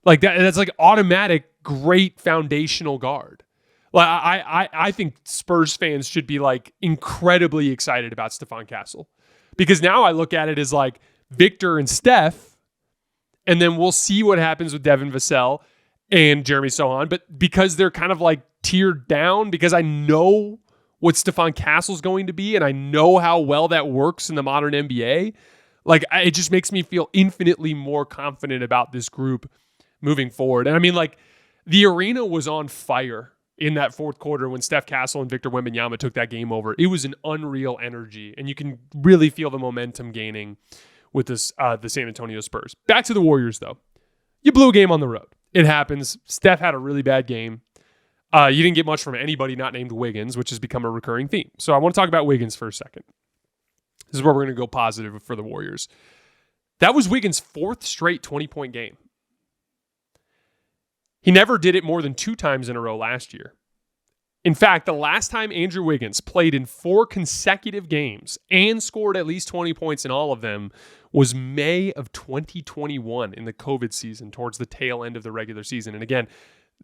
Like that's like automatic, great foundational guard. Like I think Spurs fans should be like incredibly excited about Stephon Castle because now I look at it as like Victor and Steph, and then we'll see what happens with Devin Vassell and Jeremy Sohan. But because they're kind of like tiered down, because I know what Stephon Castle's going to be, and I know how well that works in the modern NBA, like it just makes me feel infinitely more confident about this group moving forward. And I mean, like the arena was on fire in that fourth quarter when Steph Castle and Victor Wembanyama took that game over. It was an unreal energy, and you can really feel the momentum gaining with this the San Antonio Spurs. Back to the Warriors, though. You blew a game on the road. It happens. Steph had a really bad game. You didn't get much from anybody not named Wiggins, which has become a recurring theme. So I want to talk about Wiggins for a second. This is where we're going to go positive for the Warriors. That was Wiggins' fourth straight 20-point game. He never did it more than 2 times in a row last year. In fact, the last time Andrew Wiggins played in 4 consecutive games and scored at least 20 points in all of them was May of 2021 in the COVID season, towards the tail end of the regular season. And again,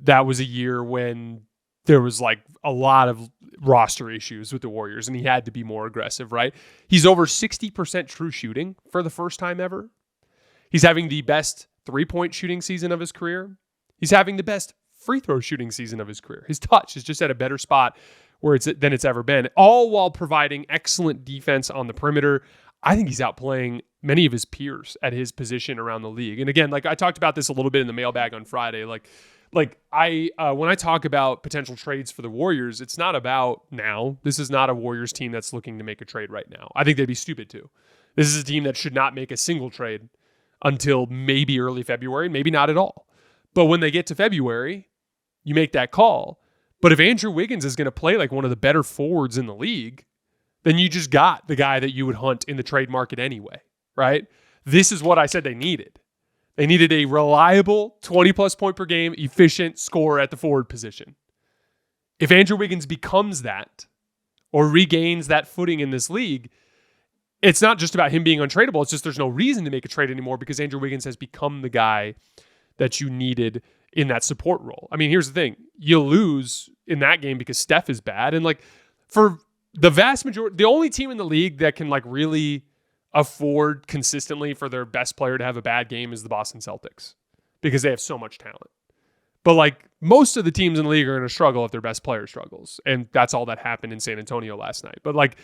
that was a year when there was like a lot of roster issues with the Warriors and he had to be more aggressive, right? He's over 60% true shooting for the first time ever. He's having the best 3-point shooting season of his career. He's having the best free throw shooting season of his career. His touch is just at a better spot than it's ever been, all while providing excellent defense on the perimeter. I think he's outplaying many of his peers at his position around the league. And again, like I talked about this a little bit in the mailbag on Friday, when I talk about potential trades for the Warriors, it's not about now. This is not a Warriors team that's looking to make a trade right now. I think they'd be stupid to. This is a team that should not make a single trade until maybe early February, maybe not at all. But when they get to February, you make that call. But if Andrew Wiggins is going to play like one of the better forwards in the league, then you just got the guy that you would hunt in the trade market anyway, right? This is what I said they needed. They needed a reliable 20-plus point per game, efficient scorer at the forward position. If Andrew Wiggins becomes that or regains that footing in this league, it's not just about him being untradeable. It's just there's no reason to make a trade anymore because Andrew Wiggins has become the guy that you needed in that support role. I mean, here's the thing. You lose in that game because Steph is bad. And like for the vast majority, the only team in the league that can like really afford consistently for their best player to have a bad game is the Boston Celtics because they have so much talent. But like most of the teams in the league are going to struggle if their best player struggles. And that's all that happened in San Antonio last night. But like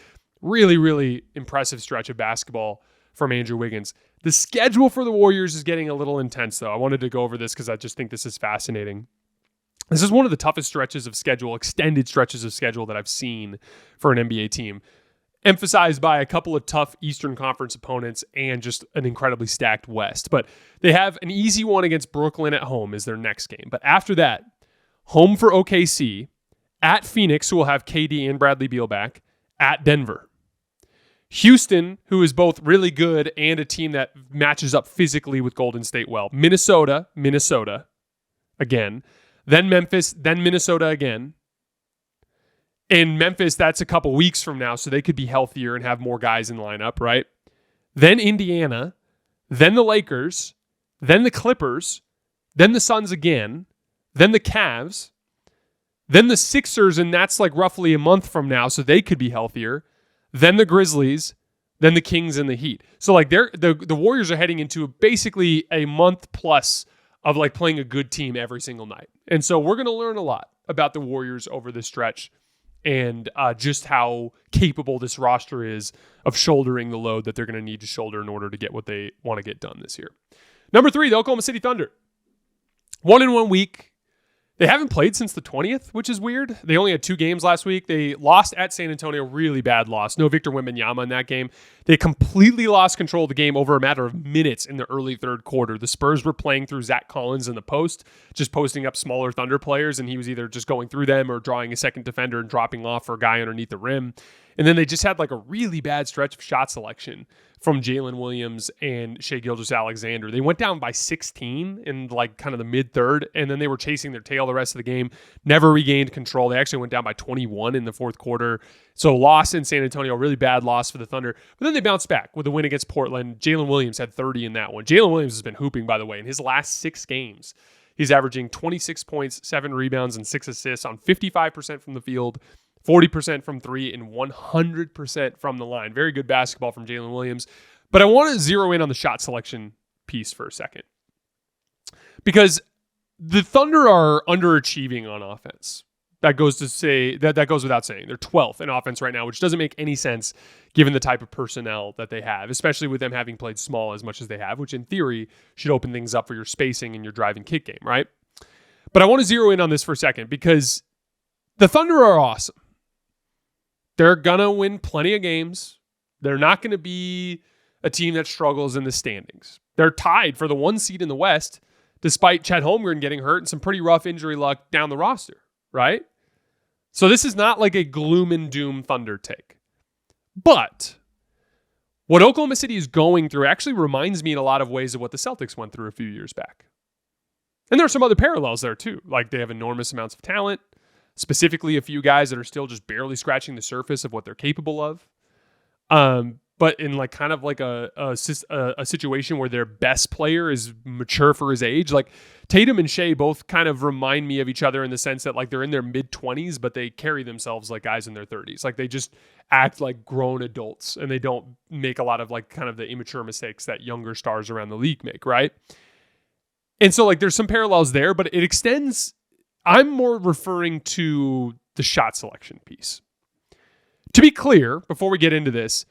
really, really impressive stretch of basketball from Andrew Wiggins. The schedule for the Warriors is getting a little intense, though. I wanted to go over this because I just think this is fascinating. This is one of the toughest stretches of schedule, extended stretches of schedule that I've seen for an NBA team, emphasized by a couple of tough Eastern Conference opponents and just an incredibly stacked West. But they have an easy one against Brooklyn at home is their next game. But after that, home for OKC, at Phoenix, who will have KD and Bradley Beal back, at Denver. Houston, who is both really good and a team that matches up physically with Golden State well. Minnesota, again. Then Memphis, then Minnesota again. In Memphis, that's a couple weeks from now, so they could be healthier and have more guys in the lineup, right? Then Indiana, then the Lakers, then the Clippers, then the Suns again, then the Cavs, then the Sixers, and that's like roughly a month from now, so they could be healthier. Then the Grizzlies, then the Kings and the Heat. So like the Warriors are heading into basically a month plus of like playing a good team every single night. And so we're going to learn a lot about the Warriors over this stretch and just how capable this roster is of shouldering the load that they're going to need to shoulder in order to get what they want to get done this year. Number 3, the Oklahoma City Thunder. 1-1 week. They haven't played since the 20th, which is weird. They only had 2 games last week. They lost at San Antonio, really bad loss. No Victor Wembanyama in that game. They completely lost control of the game over a matter of minutes in the early third quarter. The Spurs were playing through Zach Collins in the post, just posting up smaller Thunder players, and he was either just going through them or drawing a second defender and dropping off for a guy underneath the rim. And then they just had like a really bad stretch of shot selection from Jalen Williams and Shai Gilgeous-Alexander. They went down by 16 in like kind of the mid-third, and then they were chasing their tail the rest of the game, never regained control. They actually went down by 21 in the fourth quarter. So loss in San Antonio, really bad loss for the Thunder. But then they bounced back with a win against Portland. Jalen Williams had 30 in that one. Jalen Williams has been hooping, by the way. In his last 6 games, he's averaging 26 points, 7 rebounds, and 6 assists on 55% from the field, 40% from 3, and 100% from the line. Very good basketball from Jalen Williams. But I want to zero in on the shot selection piece for a second. Because the Thunder are underachieving on offense. That goes to say that goes without saying. They're 12th in offense right now, which doesn't make any sense given the type of personnel that they have, especially with them having played small as much as they have, which in theory should open things up for your spacing and your drive and kick game, right? But I want to zero in on this for a second because the Thunder are awesome. They're going to win plenty of games. They're not going to be a team that struggles in the standings. They're tied for the 1 seed in the West, despite Chet Holmgren getting hurt and some pretty rough injury luck down the roster, right? So this is not like a gloom and doom Thunder take. But what Oklahoma City is going through actually reminds me in a lot of ways of what the Celtics went through a few years back. And there are some other parallels there too. Like they have enormous amounts of talent, specifically a few guys that are still just barely scratching the surface of what they're capable of. But in like kind of like a situation where their best player is mature for his age, like Tatum and Shai both kind of remind me of each other in the sense that like they're in their mid-20s, but they carry themselves like guys in their 30s. Like they just act like grown adults and they don't make a lot of like kind of the immature mistakes that younger stars around the league make, right? And so like there's some parallels there, but it extends. I'm more referring to the shot selection piece. To be clear, before we get into this,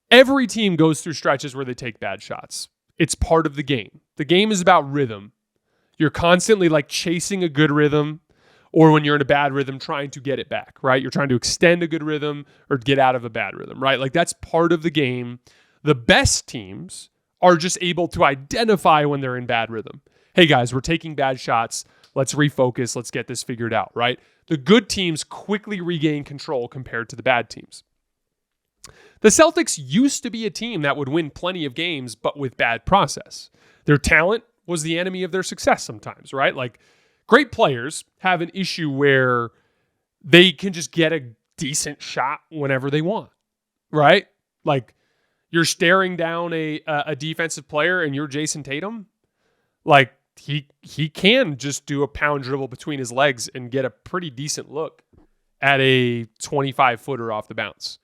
every team goes through stretches where they take bad shots. It's part of the game. The game is about rhythm. You're constantly like chasing a good rhythm, or when you're in a bad rhythm, trying to get it back, right? You're trying to extend a good rhythm or get out of a bad rhythm, right? Like that's part of the game. The best teams are just able to identify when they're in bad rhythm. Hey guys, we're taking bad shots. Let's refocus. Let's get this figured out, right? The good teams quickly regain control compared to the bad teams. The Celtics used to be a team that would win plenty of games, but with bad process. Their talent was the enemy of their success sometimes, right? Like great players have an issue where they can just get a decent shot whenever they want, right? Like you're staring down a defensive player and you're Jayson Tatum. Like he can just do a pound dribble between his legs and get a pretty decent look at a 25-footer off the bounce.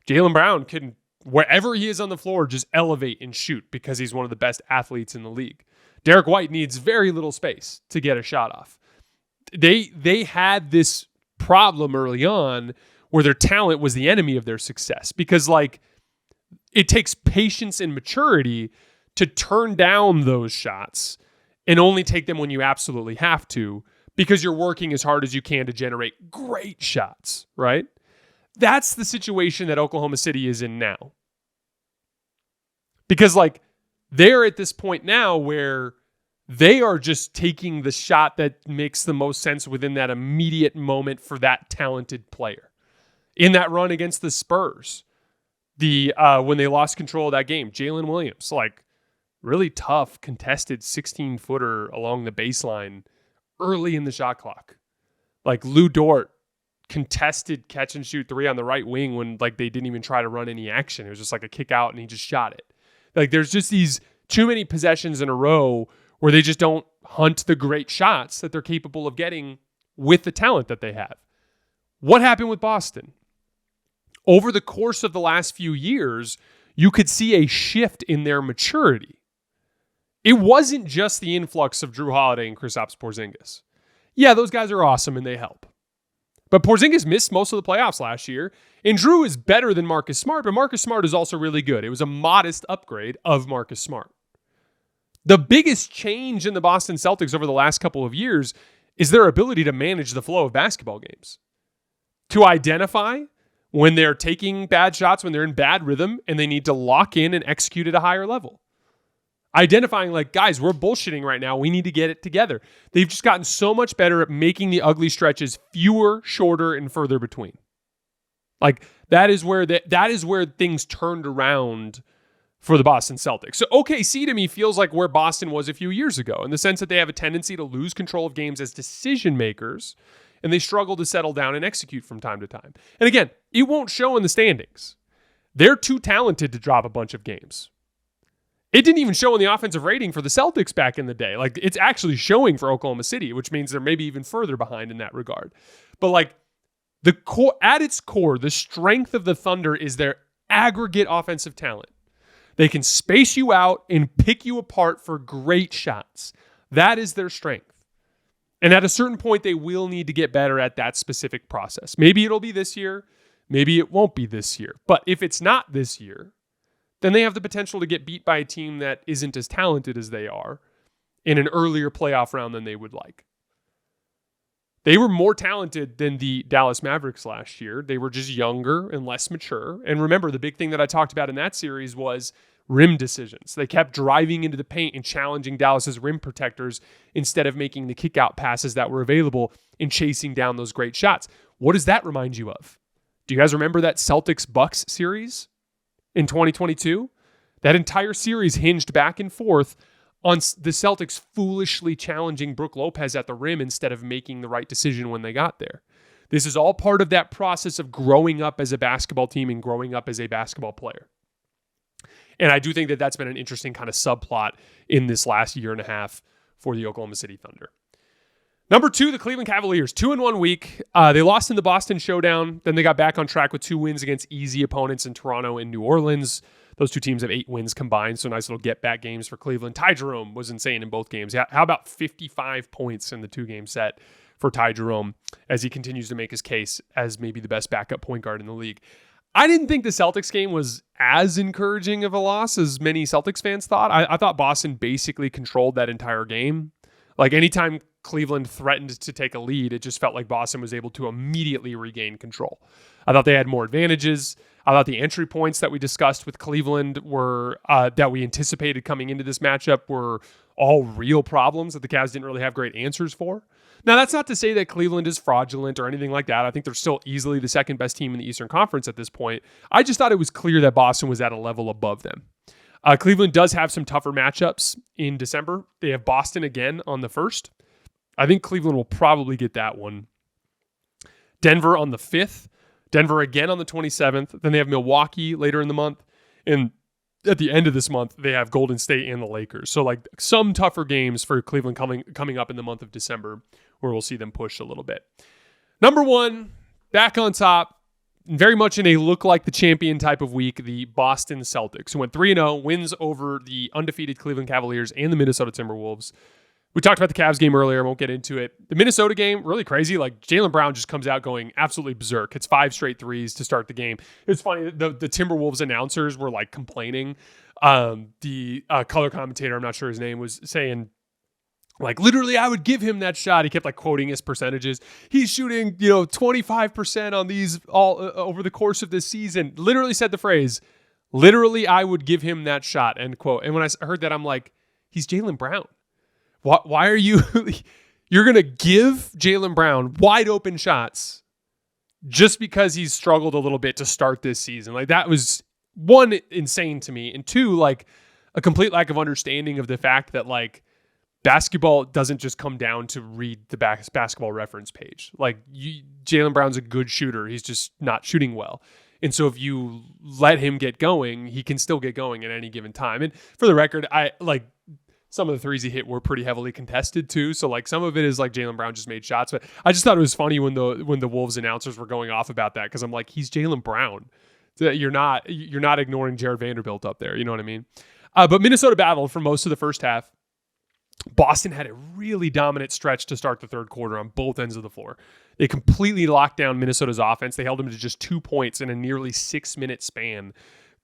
Jaylen Brown can, wherever he is on the floor, just elevate and shoot because he's one of the best athletes in the league. Derek White needs very little space to get a shot off. They had this problem early on where their talent was the enemy of their success because like it takes patience and maturity to turn down those shots and only take them when you absolutely have to because you're working as hard as you can to generate great shots, right? That's the situation that Oklahoma City is in now. Because like they're at this point now where they are just taking the shot that makes the most sense within that immediate moment for that talented player. In that run against the Spurs, when they lost control of that game, Jalen Williams, like really tough, contested 16-footer along the baseline early in the shot clock. Like Lou Dort contested catch and shoot three on the right wing when like they didn't even try to run any action. It was just like a kick out and he just shot it. Like there's just these too many possessions in a row where they just don't hunt the great shots that they're capable of getting with the talent that they have. What happened with Boston? Over the course of the last few years, you could see a shift in their maturity. It wasn't just the influx of Drew Holiday and Kristaps Porzingis. Yeah, those guys are awesome and they help. But Porzingis missed most of the playoffs last year, and Drew is better than Marcus Smart, but Marcus Smart is also really good. It was a modest upgrade of Marcus Smart. The biggest change in the Boston Celtics over the last couple of years is their ability to manage the flow of basketball games. To identify when they're taking bad shots, when they're in bad rhythm, and they need to lock in and execute at a higher level. Identifying like, guys, we're bullshitting right now. We need to get it together. They've just gotten so much better at making the ugly stretches fewer, shorter, and further between. Like that is where things turned around for the Boston Celtics. So OKC to me feels like where Boston was a few years ago in the sense that they have a tendency to lose control of games as decision makers, and they struggle to settle down and execute from time to time. And again, it won't show in the standings. They're too talented to drop a bunch of games. It didn't even show in the offensive rating for the Celtics back in the day. Like it's actually showing for Oklahoma City, which means they're maybe even further behind in that regard. But like the core, at its core, the strength of the Thunder is their aggregate offensive talent. They can space you out and pick you apart for great shots. That is their strength. And at a certain point, they will need to get better at that specific process. Maybe it'll be this year. Maybe it won't be this year. But if it's not this year, then they have the potential to get beat by a team that isn't as talented as they are in an earlier playoff round than they would like. They were more talented than the Dallas Mavericks last year. They were just younger and less mature. And remember, the big thing that I talked about in that series was rim decisions. They kept driving into the paint and challenging Dallas's rim protectors instead of making the kick-out passes that were available and chasing down those great shots. What does that remind you of? Do you guys remember that Celtics-Bucks series in 2022? That entire series hinged back and forth on the Celtics foolishly challenging Brook Lopez at the rim instead of making the right decision when they got there. This is all part of that process of growing up as a basketball team and growing up as a basketball player. And I do think that that's been an interesting kind of subplot in this last year and a half for the Oklahoma City Thunder. Number 2, the Cleveland Cavaliers, 2-1 week. They lost in the Boston Showdown. Then they got back on track with 2 wins against easy opponents in Toronto and New Orleans. Those 2 teams have 8 wins combined, so nice little get-back games for Cleveland. Ty Jerome was insane in both games. How about 55 points in the 2-game set for Ty Jerome as he continues to make his case as maybe the best backup point guard in the league? I didn't think the Celtics game was as encouraging of a loss as many Celtics fans thought. I thought Boston basically controlled that entire game. Like anytime Cleveland threatened to take a lead, it just felt like Boston was able to immediately regain control. I thought they had more advantages. I thought the entry points that we discussed with Cleveland were that we anticipated coming into this matchup were all real problems that the Cavs didn't really have great answers for. Now, that's not to say that Cleveland is fraudulent or anything like that. I think they're still easily the second best team in the Eastern Conference at this point. I just thought it was clear that Boston was at a level above them. Cleveland does have some tougher matchups in December. They have Boston again on the 1st. I think Cleveland will probably get that one. Denver on the 5th. Denver again on the 27th. Then they have Milwaukee later in the month. And at the end of this month, they have Golden State and the Lakers. So like some tougher games for Cleveland coming up in the month of December where we'll see them push a little bit. Number 1, back on top, very much in a look like the champion type of week, the Boston Celtics, who went 3-0, wins over the undefeated Cleveland Cavaliers and the Minnesota Timberwolves. We talked about the Cavs game earlier. I won't get into it. The Minnesota game, really crazy. Like Jaylen Brown just comes out going absolutely berserk. Hits 5 straight threes to start the game. It's funny. The Timberwolves announcers were like complaining. The color commentator, I'm not sure his name, was saying, like, literally, I would give him that shot. He kept like quoting his percentages. He's shooting, 25% on these all over the course of this season. Literally said the phrase, literally, I would give him that shot, end quote. And when I heard that, I'm like, he's Jaylen Brown. Why are you, you're going to give Jaylen Brown wide open shots just because he's struggled a little bit to start this season? Like that was 1, insane to me. And 2, like a complete lack of understanding of the fact that like basketball doesn't just come down to read the basketball reference page. Like, Jaylen Brown's a good shooter. He's just not shooting well. And so if you let him get going, he can still get going at any given time. And for the record, some of the threes he hit were pretty heavily contested too. So like some of it is like Jaylen Brown just made shots, but I just thought it was funny when the Wolves announcers were going off about that, because I'm like, he's Jaylen Brown. You're not ignoring Jared Vanderbilt up there. You know what I mean? But Minnesota battled for most of the first half. Boston had a really dominant stretch to start the third quarter on both ends of the floor. They completely locked down Minnesota's offense. They held them to just 2 points in a nearly 6-minute span,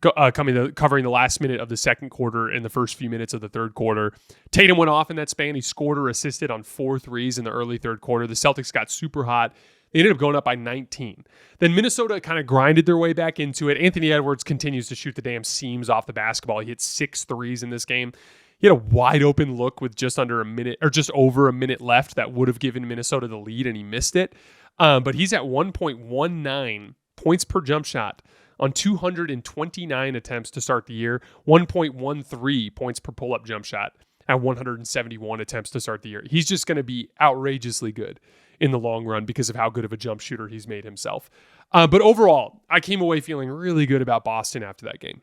covering the last minute of the second quarter and the first few minutes of the third quarter. Tatum went off in that span. He scored or assisted on 4 threes in the early third quarter. The Celtics got super hot. They ended up going up by 19. Then Minnesota kind of grinded their way back into it. Anthony Edwards continues to shoot the damn seams off the basketball. He hit 6 threes in this game. He had a wide open look with just under a minute or just over a minute left that would have given Minnesota the lead, and he missed it. But he's at 1.19 points per jump shot on 229 attempts to start the year, 1.13 points per pull-up jump shot at 171 attempts to start the year. He's just going to be outrageously good in the long run because of how good of a jump shooter he's made himself. But overall, I came away feeling really good about Boston after that game.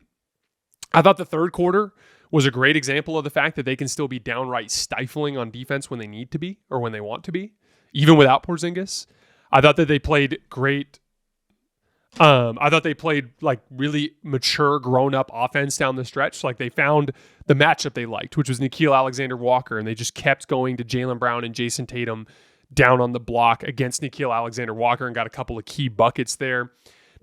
I thought the third quarter was a great example of the fact that they can still be downright stifling on defense when they need to be or when they want to be, even without Porzingis. I thought that they played great. I thought they played like really mature, grown-up offense down the stretch. Like they found the matchup they liked, which was Nickeil Alexander-Walker, and they just kept going to Jaylen Brown and Jayson Tatum down on the block against Nickeil Alexander-Walker and got a couple of key buckets there.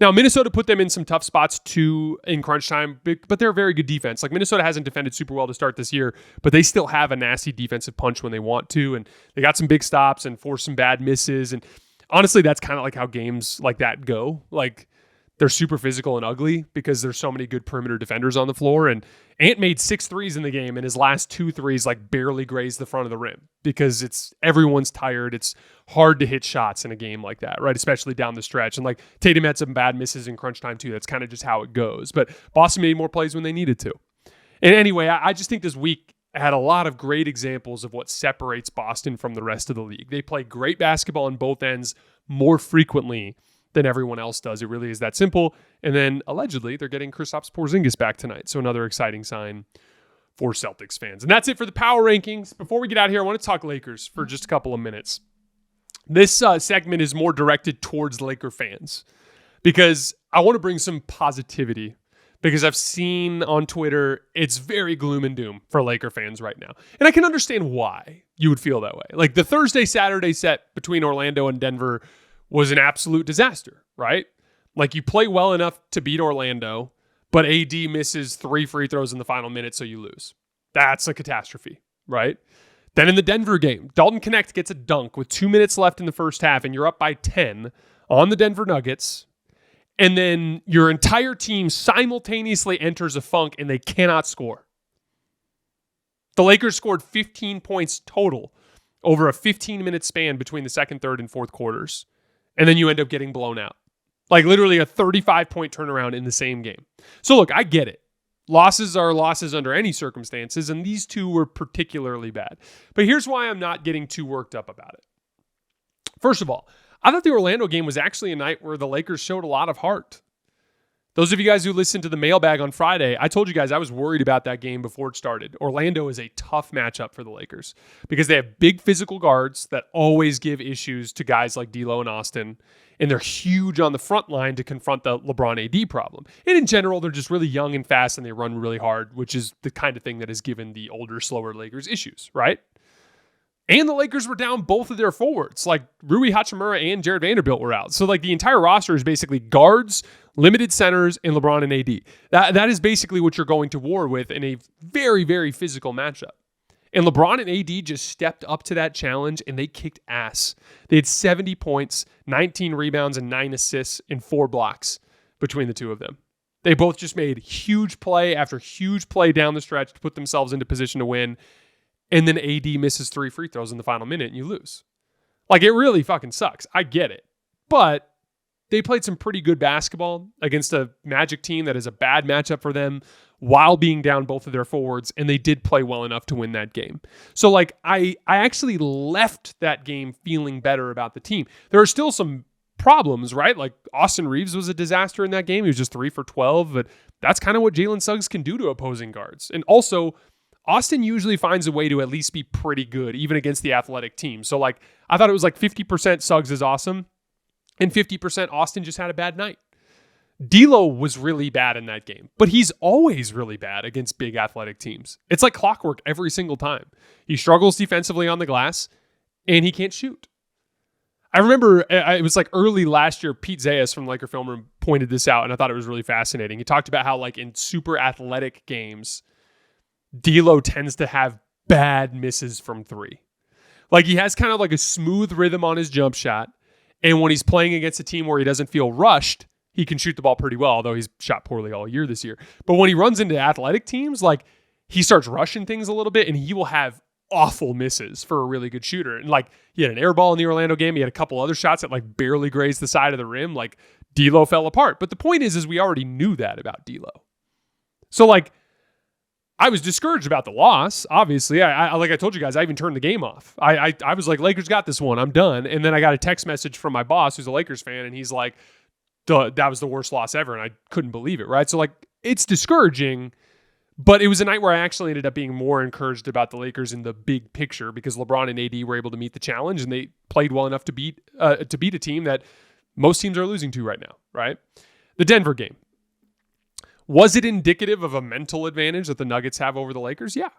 Now, Minnesota put them in some tough spots too in crunch time, but they're a very good defense. Like Minnesota hasn't defended super well to start this year, but they still have a nasty defensive punch when they want to, and they got some big stops and forced some bad misses. And honestly, that's kind of like how games like that go. Like they're super physical and ugly because there's so many good perimeter defenders on the floor. And Ant made 6 threes in the game, and his last 2 threes like barely grazed the front of the rim because everyone's tired. It's hard to hit shots in a game like that, right? Especially down the stretch. And like Tatum had some bad misses in crunch time too. That's kind of just how it goes. But Boston made more plays when they needed to. And anyway, I just think this week had a lot of great examples of what separates Boston from the rest of the league. They play great basketball on both ends more frequently than everyone else does. It really is that simple. And then allegedly they're getting Kristaps Porzingis back tonight. So another exciting sign for Celtics fans. And that's it for the power rankings. Before we get out of here, I want to talk Lakers for just a couple of minutes. This segment is more directed towards Laker fans because I want to bring some positivity, because I've seen on Twitter, it's very gloom and doom for Laker fans right now. And I can understand why you would feel that way. Like the Thursday-Saturday set between Orlando and Denver was an absolute disaster, right? Like you play well enough to beat Orlando, but AD misses 3 free throws in the final minute, so you lose. That's a catastrophe, right? Then in the Denver game, Dalton Knecht gets a dunk with 2 minutes left in the first half, and you're up by 10 on the Denver Nuggets, and then your entire team simultaneously enters a funk, and they cannot score. The Lakers scored 15 points total over a 15-minute span between the second, third, and fourth quarters. And then you end up getting blown out. Like literally a 35-point turnaround in the same game. So look, I get it. Losses are losses under any circumstances, and these two were particularly bad. But here's why I'm not getting too worked up about it. First of all, I thought the Orlando game was actually a night where the Lakers showed a lot of heart. Those of you guys who listened to the mailbag on Friday, I told you guys I was worried about that game before it started. Orlando is a tough matchup for the Lakers because they have big physical guards that always give issues to guys like D'Lo and Austin, and they're huge on the front line to confront the LeBron AD problem. And in general, they're just really young and fast, and they run really hard, which is the kind of thing that has given the older, slower Lakers issues, right? And the Lakers were down both of their forwards. Like Rui Hachimura and Jared Vanderbilt were out. So like the entire roster is basically guards, limited centers, and LeBron and AD. That is basically what you're going to war with in a very, very physical matchup. And LeBron and AD just stepped up to that challenge, and they kicked ass. They had 70 points, 19 rebounds, and 9 assists and 4 blocks between the two of them. They both just made huge play after huge play down the stretch to put themselves into position to win. And then AD misses 3 free throws in the final minute and you lose. Like, it really fucking sucks. I get it. But they played some pretty good basketball against a Magic team that is a bad matchup for them while being down both of their forwards, and they did play well enough to win that game. So like I actually left that game feeling better about the team. There are still some problems, right? Like Austin Reeves was a disaster in that game. He was just 3 for 12, but that's kind of what Jalen Suggs can do to opposing guards. And also, Austin usually finds a way to at least be pretty good, even against the athletic team. So like, I thought it was like 50% Suggs is awesome, and 50% Austin just had a bad night. D'Lo was really bad in that game, but he's always really bad against big athletic teams. It's like clockwork every single time. He struggles defensively on the glass, and he can't shoot. I remember it was like early last year, Pete Zayas from Laker Film Room pointed this out, and I thought it was really fascinating. He talked about how like in super athletic games, D'Lo tends to have bad misses from three. Like he has kind of like a smooth rhythm on his jump shot, and when he's playing against a team where he doesn't feel rushed, he can shoot the ball pretty well, although he's shot poorly all year this year. But when he runs into athletic teams, like he starts rushing things a little bit, and he will have awful misses for a really good shooter. And like he had an air ball in the Orlando game. He had a couple other shots that like barely grazed the side of the rim. Like D'Lo fell apart. But the point is we already knew that about D'Lo. So like I was discouraged about the loss. Obviously, I like I told you guys, I even turned the game off. I was like, Lakers got this one. I'm done. And then I got a text message from my boss, who's a Lakers fan, and he's like, that was the worst loss ever. And I couldn't believe it, right? So like it's discouraging. But it was a night where I actually ended up being more encouraged about the Lakers in the big picture because LeBron and AD were able to meet the challenge, and they played well enough to beat a team that most teams are losing to right now, right? The Denver game. Was it indicative of a mental advantage that the Nuggets have over the Lakers? Yeah.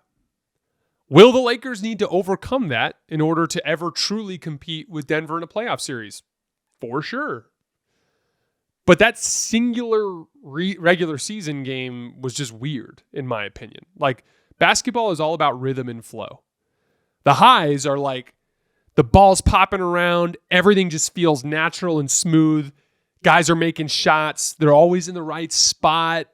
Will the Lakers need to overcome that in order to ever truly compete with Denver in a playoff series? For sure. But that singular regular season game was just weird, in my opinion. Like, basketball is all about rhythm and flow. The highs are like the ball's popping around. Everything just feels natural and smooth. Guys are making shots. They're always in the right spot.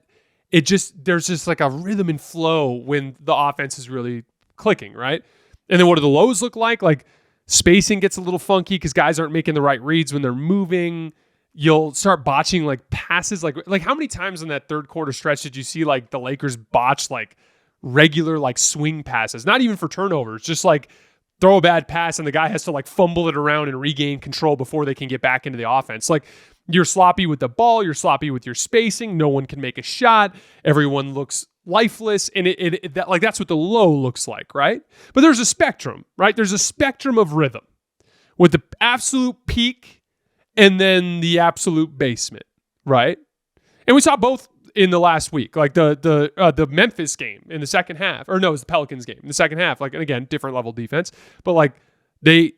There's just like a rhythm and flow when the offense is really clicking, right? And then what do the lows look like? Like, spacing gets a little funky because guys aren't making the right reads when they're moving. You'll start botching like passes. Like how many times in that third quarter stretch did you see like the Lakers botch like regular like swing passes? Not even for turnovers, just like throw a bad pass and the guy has to like fumble it around and regain control before they can get back into the offense. Like you're sloppy with the ball, you're sloppy with your spacing. No one can make a shot. Everyone looks lifeless, and that's what the low looks like, right? But there's a spectrum, right? There's a spectrum of rhythm with the absolute peak and then the basement, right? And we saw both in the last week, like the Memphis game in the second half, or no, it was the Pelicans game in the second half. Like, and again, different level defense, but like they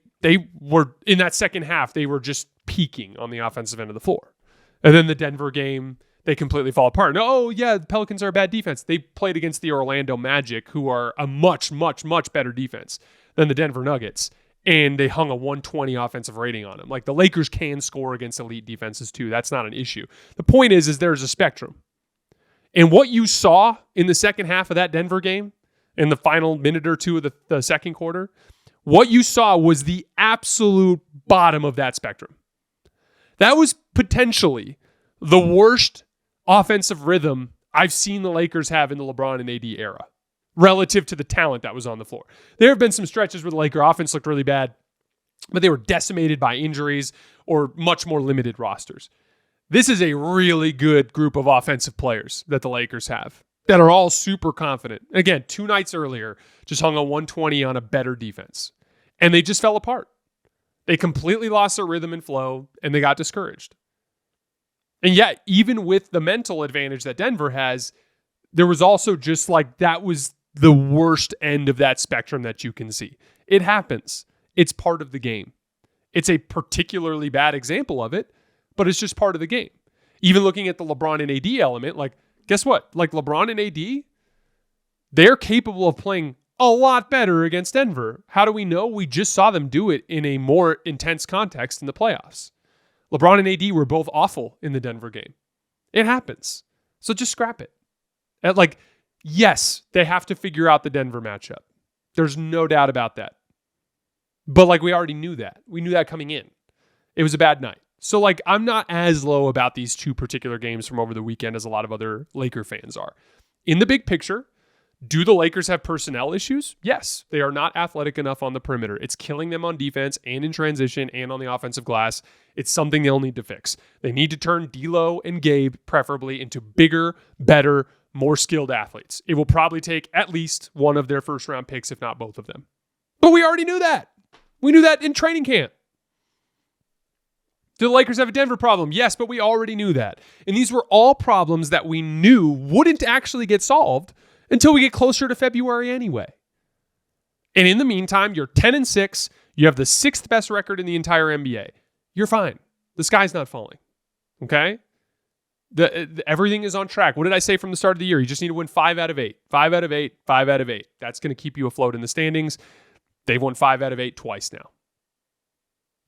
were in that second half, they were just peaking on the offensive end of the floor. And then the Denver game, they completely fall apart. No, oh yeah, the Pelicans are a bad defense. They played against the Orlando Magic, who are a much, much, much better defense than the Denver Nuggets. And they hung a 120 offensive rating on them. Like the Lakers can score against elite defenses too. That's not an issue. The point is there's a spectrum. And what you saw in the second half of that Denver game, in the final minute or two of the second quarter, what you saw was the absolute bottom of that spectrum. That was potentially the worst offensive rhythm I've seen the Lakers have in the LeBron and AD era, relative to the talent that was on the floor. There have been some stretches where the Laker offense looked really bad, but they were decimated by injuries or much more limited rosters. This is a really good group of offensive players that the Lakers have that are all super confident. Again, 2 nights earlier, just hung a 120 on a better defense, and they just fell apart. They completely lost their rhythm and flow, and they got discouraged. And yet, even with the mental advantage that Denver has, there was also just like that was the worst end of that spectrum that you can see. It happens. It's part of the game. It's a particularly bad example of it, but it's just part of the game. Even looking at the LeBron and AD element, like, guess what? Like LeBron and AD, they're capable of playing a lot better against Denver. How do we know? We just saw them do it in a more intense context in the playoffs. LeBron and AD were both awful in the Denver game. It happens. So just scrap it. Like, yes, they have to figure out the Denver matchup. There's no doubt about that. But like we already knew that. We knew that coming in. It was a bad night. So, like, I'm not as low about these two particular games from over the weekend as a lot of other Laker fans are. In the big picture, do the Lakers have personnel issues? Yes. They are not athletic enough on the perimeter. It's killing them on defense and in transition and on the offensive glass. It's something they'll need to fix. They need to turn D'Lo and Gabe, preferably, into bigger, better, more skilled athletes. It will probably take at least one of their first-round picks, if not both of them. But we already knew that. We knew that in training camp. Do the Lakers have a Denver problem? Yes, but we already knew that. And these were all problems that we knew wouldn't actually get solved until we get closer to February anyway. And in the meantime, you're 10-6. You have the 6th best record in the entire NBA. You're fine. The sky's not falling. Okay? Everything is on track. What did I say from the start of the year? You just need to win 5 out of 8. 5 out of 8. 5 out of 8. That's going to keep you afloat in the standings. They've won 5 out of 8 twice now.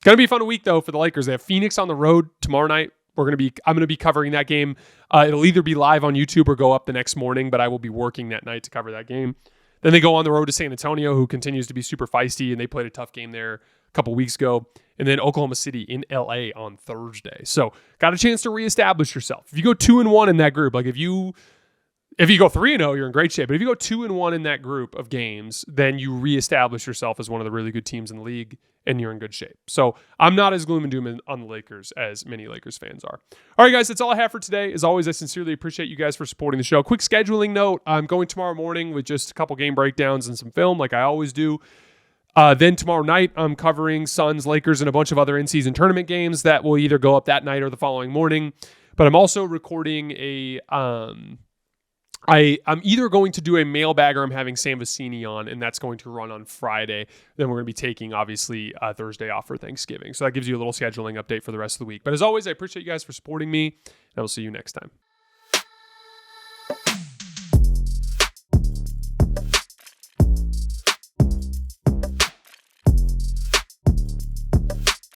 Going to be a fun week, though, for the Lakers. They have Phoenix on the road tomorrow night. I'm going to be covering that game. It'll either be live on YouTube or go up the next morning, but I will be working that night to cover that game. Then they go on the road to San Antonio, who continues to be super feisty, and they played a tough game there a couple weeks ago. And then Oklahoma City in LA on Thursday. So got a chance to reestablish yourself. If you go 2-1 in that group, like if you go 3-0, you're in great shape. But if you go 2-1 in that group of games, then you reestablish yourself as one of the really good teams in the league, and you're in good shape. So I'm not as gloom and doom on the Lakers as many Lakers fans are. All right, guys, that's all I have for today. As always, I sincerely appreciate you guys for supporting the show. Quick scheduling note, I'm going tomorrow morning with just a couple game breakdowns and some film like I always do. Then tomorrow night, I'm covering Suns, Lakers, and a bunch of other in-season tournament games that will either go up that night or the following morning. But I'm also recording I'm either going to do a mailbag or I'm having Sam Vecini on, and that's going to run on Friday. Then we're going to be taking, obviously, Thursday off for Thanksgiving. So that gives you a little scheduling update for the rest of the week. But as always, I appreciate you guys for supporting me, and I will see you next time.